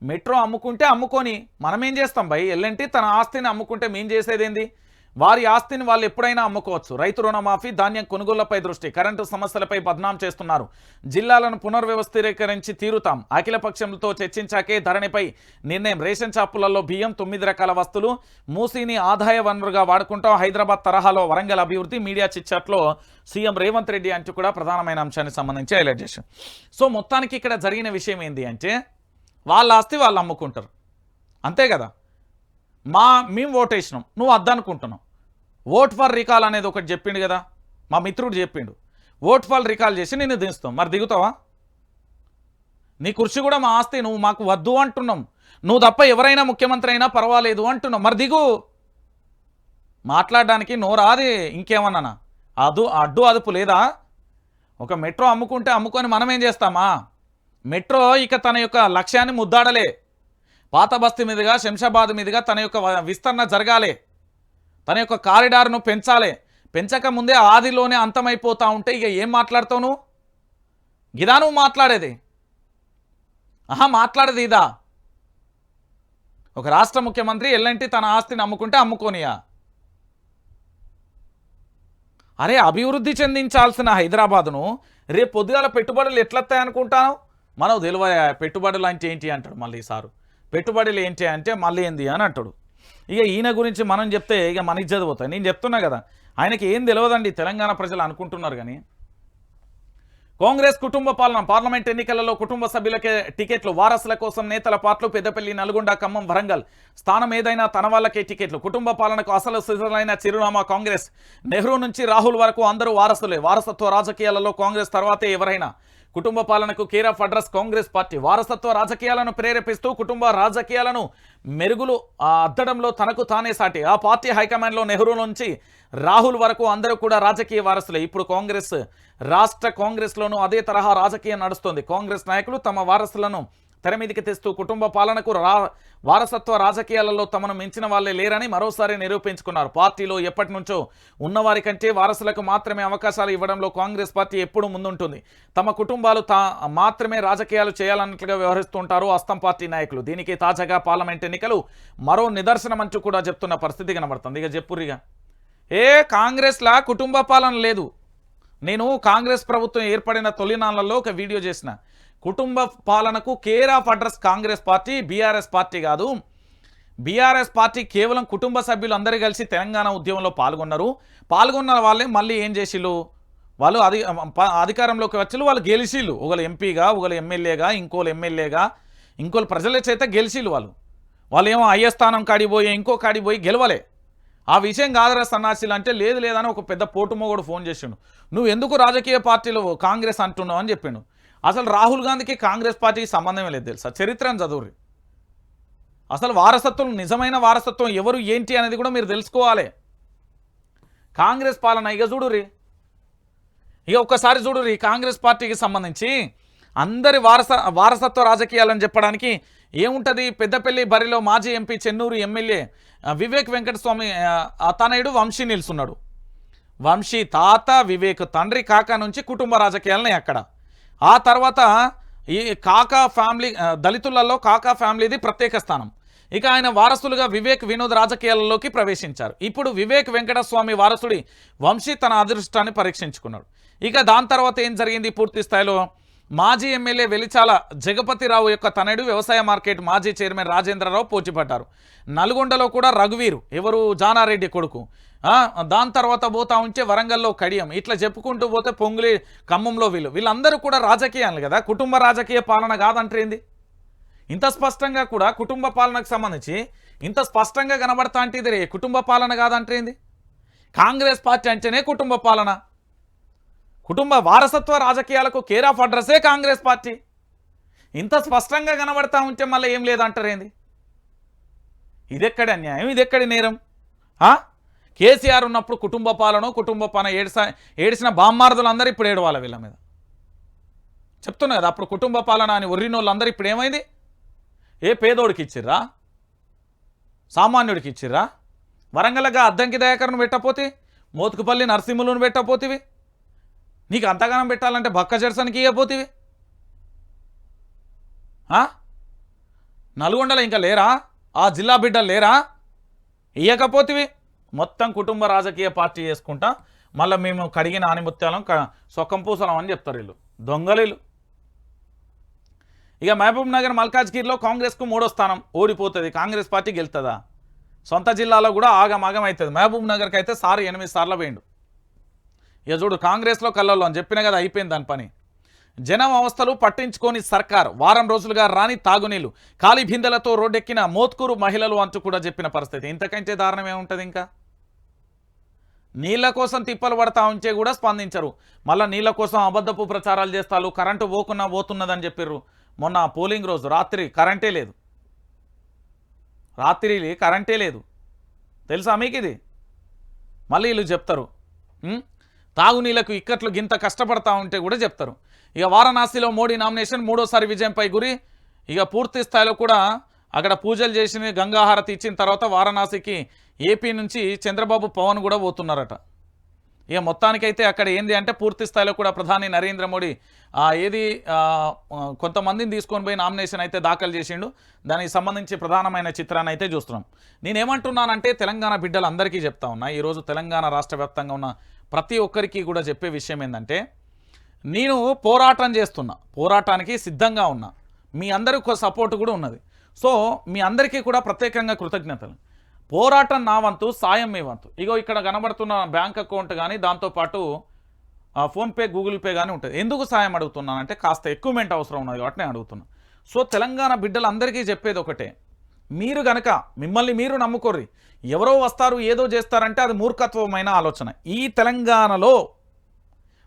మెట్రో అమ్ముకుంటే అమ్ముకొని మనం ఏం చేస్తాం భయ్? ఎల్ఎన్టీ తన ఆస్తిని అమ్ముకుంటే మేం చేసేదేంది? వారి ఆస్తిని వాళ్ళు ఎప్పుడైనా అమ్ముకోవచ్చు. రైతు రుణమాఫీ, ధాన్యం కొనుగోళ్లపై దృష్టి, కరెంటు సమస్యలపై బద్నాం చేస్తున్నారు. జిల్లాలను పునర్వ్యవస్థీకరించి తీరుతాం. అఖిలపక్షంతో చర్చించాకే ధరణిపై నిర్ణయం. రేషన్ షాపులలో బియ్యం, 9 రకాల వస్తువులు. మూసీని ఆదాయ వనరుగా వాడుకుంటాం. హైదరాబాద్ తరహాలో వరంగల్ అభివృద్ధి. మీడియా చిట్చాట్లో సీఎం రేవంత్ రెడ్డి అంటూ కూడా ప్రధానమైన అంశానికి సంబంధించి హైలైట్ చేశారు. సో మొత్తానికి ఇక్కడ జరిగిన విషయం ఏంటి అంటే, వాళ్ళ ఆస్తి వాళ్ళు అమ్ముకుంటారు, అంతే కదా. మేము ఓటేసినాం, నువ్వు అద్దనుకుంటున్నావు. ఓట్ ఫర్ రికాల్ అనేది ఒకటి చెప్పిండు కదా, మా మిత్రుడు చెప్పిండు. ఓట్ ఫర్ రికాల్ చేసి నిన్ను దించుతాం. మరి దిగుతావా? నీ కుర్చీ కూడా మా ఆస్తి, నువ్వు మాకు వద్దు అంటున్నాం. నువ్వు తప్ప ఎవరైనా ముఖ్యమంత్రి అయినా పర్వాలేదు అంటున్నావు. మరి దిగు. మాట్లాడడానికి నోరాది ఇంకేమన్నానా? అడ్డు అదుపు లేదా? ఒక మెట్రో అమ్ముకుంటే అమ్ముకొని మనం ఏం చేస్తామా? మెట్రో ఇక తన యొక్క లక్ష్యాన్ని ముద్దాడలే. పాత బస్తీ మీదుగా, శంషాబాద్ మీదుగా తన యొక్క విస్తరణ జరగాలి. తన యొక్క కారిడార్ను పెంచాలి. పెంచక ముందే ఆదిలోనే అంతమైపోతా ఉంటే ఇక ఏం మాట్లాడతావు నువ్వు? ఇదా నువ్వు మాట్లాడేది? మాట్లాడేది ఇదా? ఒక రాష్ట్ర ముఖ్యమంత్రి ఎల్ఎన్టీ తన ఆస్తిని అమ్ముకుంటే అమ్ముకోనియా? అరే, అభివృద్ధి చెందించాల్సిన హైదరాబాదును రేపు పొద్దుగాల పెట్టుబడులు ఎట్లొస్తాయనుకుంటాను? మనకు తెలియ. పెట్టుబడులు అంటే ఏంటి అంటాడు మళ్ళీ సారు. పెట్టుబడులు ఏంటి అంటే మళ్ళీ ఏంది అని అంటాడు. ఇక ఈయన గురించి మనం చెప్తే ఇక మన ఇజ్జత్ పోతాయి. నేను చెప్తున్నా కదా, ఆయనకి ఏం తెలియదండి. తెలంగాణ ప్రజలు అనుకుంటున్నారు కానీ. కాంగ్రెస్ కుటుంబ పాలన. పార్లమెంట్ ఎన్నికలలో కుటుంబ సభ్యులకే టికెట్లు. వారసుల కోసం నేతల పాటలు. పెద్దపల్లి, నల్గొండ, ఖమ్మం, వరంగల్ స్థానం ఏదైనా తన వాళ్ళకే టికెట్లు. కుటుంబ పాలనకు అసలు సిద్ధమైన చిరునామా కాంగ్రెస్. నెహ్రూ నుంచి రాహుల్ వరకు అందరూ వారసులే. వారసత్వ రాజకీయాలలో కాంగ్రెస్ తర్వాతే ఎవరైనా. కుటుంబ పాలనకు care of address Congress party. వారసత్వ రాజకీయాలను ప్రేరేపిస్తూ కుటుంబ రాజకీయాలను మెరుగులు అద్దడంలో తనకు తానే సాటి. ఆ పార్టీ హైకమాండ్లో నెహ్రూ నుంచి రాహుల్ వరకు అందరూ కూడా రాజకీయ వారసులే. ఇప్పుడు కాంగ్రెస్ రాష్ట్ర కాంగ్రెస్లోనూ అదే తరహా రాజకీయం నడుస్తోంది. కాంగ్రెస్ నాయకులు తమ వారసులను తెర మీదకి తెస్తూ కుటుంబ పాలనకు వారసత్వ రాజకీయాలలో తమను మించిన వాళ్ళే లేరని మరోసారి నిరూపించుకున్నారు. పార్టీలో ఎప్పటి నుంచో ఉన్నవారి కంటే వారసులకు మాత్రమే అవకాశాలు ఇవ్వడంలో కాంగ్రెస్ పార్టీ ఎప్పుడూ ముందుంటుంది. తమ కుటుంబాలు మాత్రమే రాజకీయాలు చేయాలన్నట్లుగా వ్యవహరిస్తుంటారు అస్తం పార్టీ నాయకులు. దీనికి తాజాగా పార్లమెంట్ ఎన్నికలు మరో నిదర్శనమంటూ కూడా చెప్తున్న పరిస్థితి కనబడుతుంది. ఇక చెప్పురిగా కాంగ్రెస్లా కుటుంబ పాలన లేదు. నేను కాంగ్రెస్ ప్రభుత్వం ఏర్పడిన తొలినాళ్లలో ఒక వీడియో చేసిన. కుటుంబ పాలనకు care of address Congress party, BRS party కాదు. బీఆర్ఎస్ పార్టీ కేవలం కుటుంబ సభ్యులు అందరూ కలిసి తెలంగాణ ఉద్యమంలో పాల్గొన్న వాళ్ళే మళ్ళీ ఏం చేసిళ్ళు, వాళ్ళు అధికారంలోకి వచ్చి వాళ్ళు గెలిచిళ్ళు. ఒకళ్ళు ఎంపీగా, ఒకళ్ళు ఎమ్మెల్యేగా, ఇంకోళ్ళు ఎమ్మెల్యేగా, ఇంకోళ్ళు ప్రజల చేత గెలిచిళ్ళు. వాళ్ళు ఏమో అయ్యే స్థానం కాడిపోయి ఇంకో కాడిపోయి గెలవలే. ఆ విషయం కాదరా సన్నాసిలు అంటే, లేదు లేదని ఒక పెద్ద పోటుమోగోడు ఫోన్ చేసిండు. నువ్వు ఎందుకు రాజకీయ పార్టీలు కాంగ్రెస్ అంటున్నావు అని చెప్పిండు. అసలు రాహుల్ గాంధీకి కాంగ్రెస్ పార్టీకి సంబంధమే లేదు తెలుసా? చరిత్రను చదువురి. అసలు వారసత్వం, నిజమైన వారసత్వం ఎవరు ఏంటి అనేది కూడా మీరు తెలుసుకోవాలి. కాంగ్రెస్ పాలన ఇక చూడురి, ఇక ఒక్కసారి చూడురి. కాంగ్రెస్ పార్టీకి సంబంధించి అందరి వారసత్వ రాజకీయాలని చెప్పడానికి ఏముంటుంది? పెద్దపల్లి బరిలో మాజీ ఎంపీ, చెన్నూరు ఎమ్మెల్యే వివేక్ వెంకటస్వామి తనయుడు వంశీ నిల్చున్నాడు. వంశీ తాత వివేక్ తండ్రి కాకా నుంచి కుటుంబ రాజకీయాలని అక్కడ. ఆ తర్వాత ఈ కాకా ఫ్యామిలీ, దళితులలో కాకా ఫ్యామిలీది ప్రత్యేక స్థానం. ఇక ఆయన వారసులుగా వివేక్ వినోద్ రాజకీయాలలోకి ప్రవేశించారు. ఇప్పుడు వివేక్ వెంకటస్వామి వారసుడి వంశీ తన అదృష్టాన్ని పరీక్షించుకున్నాడు. ఇక దాని తర్వాత ఏం జరిగింది? పూర్తి స్థాయిలో మాజీ ఎమ్మెల్యే వెలిచాల జగపతిరావు యొక్క తనయుడు వ్యవసాయ మార్కెట్ మాజీ చైర్మన్ రాజేంద్రరావు పోటీపడ్డారు. నల్గొండలో కూడా రఘువీరు, ఎవరు జానారెడ్డి కొడుకు. దాని తర్వాత పోతా ఉంటే వరంగల్లో కడియం. ఇట్లా చెప్పుకుంటూ పోతే పొంగులి, ఖమ్మంలో వీళ్ళందరూ కూడా రాజకీయాలు కదా, కుటుంబ రాజకీయ పాలన కాదంటేంది? ఇంత స్పష్టంగా కూడా కుటుంబ పాలనకు సంబంధించి ఇంత స్పష్టంగా కనబడతా అంటే ఇది కుటుంబ పాలన కాదంటేంది? కాంగ్రెస్ పార్టీ అంటేనే కుటుంబ పాలన. కుటుంబ వారసత్వ రాజకీయాలకు కేర్ ఆఫ్ అడ్రస్సే కాంగ్రెస్ పార్టీ. ఇంత స్పష్టంగా కనబడతా ఉంటే మళ్ళీ ఏం లేదంటారేంది? ఇదెక్కడి అన్యాయం, ఇదెక్కడి నేరం? కేసీఆర్ ఉన్నప్పుడు కుటుంబ పాలన ఏడిసిన బామ్మార్దులందరూ ఇప్పుడు ఏడవాలి వీళ్ళ మీద. చెప్తున్నా కదా, అప్పుడు కుటుంబ పాలన అని ఒర్రినోళ్ళందరూ ఇప్పుడు ఏమైంది? ఏ పేదోడికి ఇచ్చిర్రా? సామాన్యుడికి ఇచ్చిర్రా? వరంగల్గా అద్దంకి దయాకర్ను పెట్టపోతే, మోతుకుపల్లి నరసింహులను పెట్టపోతివి, నీకు అంతగానం పెట్టాలంటే భక్క జెర్సన్కి ఇవ్వపోతివి. నల్గొండలో ఇంకా లేరా? ఆ జిల్లా బిడ్డలు లేరా? ఇయ్యకపోతివి మొత్తం కుటుంబ రాజకీయ పార్టీ చేసుకుంటా మళ్ళీ మేము కడిగిన ఆనిముత్యాలం సొక్కం పూసలం అని చెప్తారు వీళ్ళు దొంగలీలు. ఇక మహబూబ్ నగర్ మల్కాజ్గిరిలో కాంగ్రెస్కు 3వ స్థానం ఓడిపోతుంది, కాంగ్రెస్ పార్టీ గెలుతుందా? సొంత జిల్లాలో కూడా ఆగమాగం అవుతుంది. మహబూబ్ నగర్కి అయితే 8 సార్లు పోయిండు. ఇక చూడు కాంగ్రెస్లో కళ్ళల్లో అని చెప్పిన కదా, అయిపోయింది దాని పని. జనం అవస్థలు పట్టించుకొని సర్కార్, వారం రోజులుగా రాని తాగునీళ్లు, ఖాళీ బిందెలతో రోడ్డెక్కిన మోత్కూరు మహిళలు అంటూ కూడా చెప్పిన పరిస్థితి. ఇంతకంటే దారుణం ఏముంటుంది? ఇంకా నీళ్ల కోసం తిప్పలు పడతా ఉంటే కూడా స్పందించరు. మళ్ళీ నీళ్ల కోసం అబద్ధపు ప్రచారాలు చేస్తారు. కరెంటు పోకున్నా పోతున్నదని చెప్పిర్రు. మొన్న పోలింగ్ రోజు రాత్రి కరెంటే లేదు, కరెంటే లేదు తెలుసా మీకు ఇది? మళ్ళీ వీళ్ళు చెప్తారు తాగునీళ్లకు ఇక్కట్లు గింత కష్టపడతా ఉంటే కూడా చెప్తారు. ఇక వారణాసిలో మోడీ నామినేషన్ 3వ విజయంపై గురి. ఇక పూర్తి స్థాయిలో కూడా అక్కడ పూజలు చేసిన గంగాహారతి ఇచ్చిన తర్వాత వారణాసికి ఏపీ నుంచి చంద్రబాబు పవన్ కూడా పోతున్నారట. ఇక మొత్తానికైతే అక్కడ ఏంది అంటే పూర్తి స్థాయిలో కూడా ప్రధాని నరేంద్ర మోడీ కొంతమందిని తీసుకొని పోయి నామినేషన్ అయితే దాఖలు చేసిండు. దానికి సంబంధించి ప్రధానమైన చిత్రాన్ని అయితే చూస్తున్నాం. నేనేమంటున్నానంటే తెలంగాణ బిడ్డలు అందరికీ చెప్తా ఉన్నా, ఈరోజు తెలంగాణ రాష్ట్ర వ్యాప్తంగా ఉన్న ప్రతి ఒక్కరికి కూడా చెప్పే విషయం ఏంటంటే, నేను పోరాటం చేస్తున్నా, పోరాటానికి సిద్ధంగా ఉన్నా, మీ అందరికీ సపోర్ట్ కూడా ఉన్నది. సో మీ అందరికీ కూడా ప్రత్యేకంగా కృతజ్ఞతలు. పోరాటం నా వంతు, సాయం మీ వంతు. ఇగో ఇక్కడ కనబడుతున్న బ్యాంక్ అకౌంట్ కానీ దాంతోపాటు ఫోన్పే, గూగుల్ పే కానీ ఉంటుంది. ఎందుకు సాయం అడుగుతున్నానంటే కాస్త ఎక్విప్మెంట్ అవసరం ఉన్నది కాబట్టి నేను అడుగుతున్నా. సో తెలంగాణ బిడ్డలందరికీ చెప్పేది ఒకటే, మీరు గనక మిమ్మల్ని మీరు నమ్ముకోర్రి, ఎవరో వస్తారు ఏదో చేస్తారంటే అది మూర్ఖత్వమైన ఆలోచన. ఈ తెలంగాణలో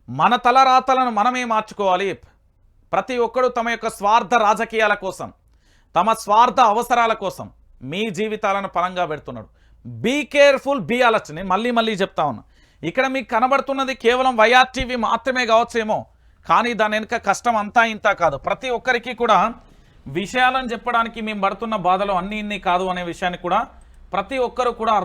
మన తలరాతలను మనమే మార్చుకోవాలి. ప్రతి ఒక్కరూ తమ యొక్క స్వార్థ రాజకీయాల కోసం, తమ స్వార్థ అవసరాల కోసం మీ జీవితాలను పరంగా పెడుతున్నాడు. Be careful, be alert. నేను మళ్ళీ చెప్తా ఉన్నా, ఇక్కడ మీకు కనబడుతున్నది కేవలం వైఆర్టీవీ మాత్రమే కావచ్చేమో, కానీ దాని వెనుక కష్టం అంతా ఇంత కాదు. ప్రతి ఒక్కరికి కూడా విషయాలను చెప్పడానికి మేము పడుతున్న బాధలు అన్నీ ఇన్ని కాదు అనే విషయాన్ని కూడా ప్రతి ఒక్కరు కూడా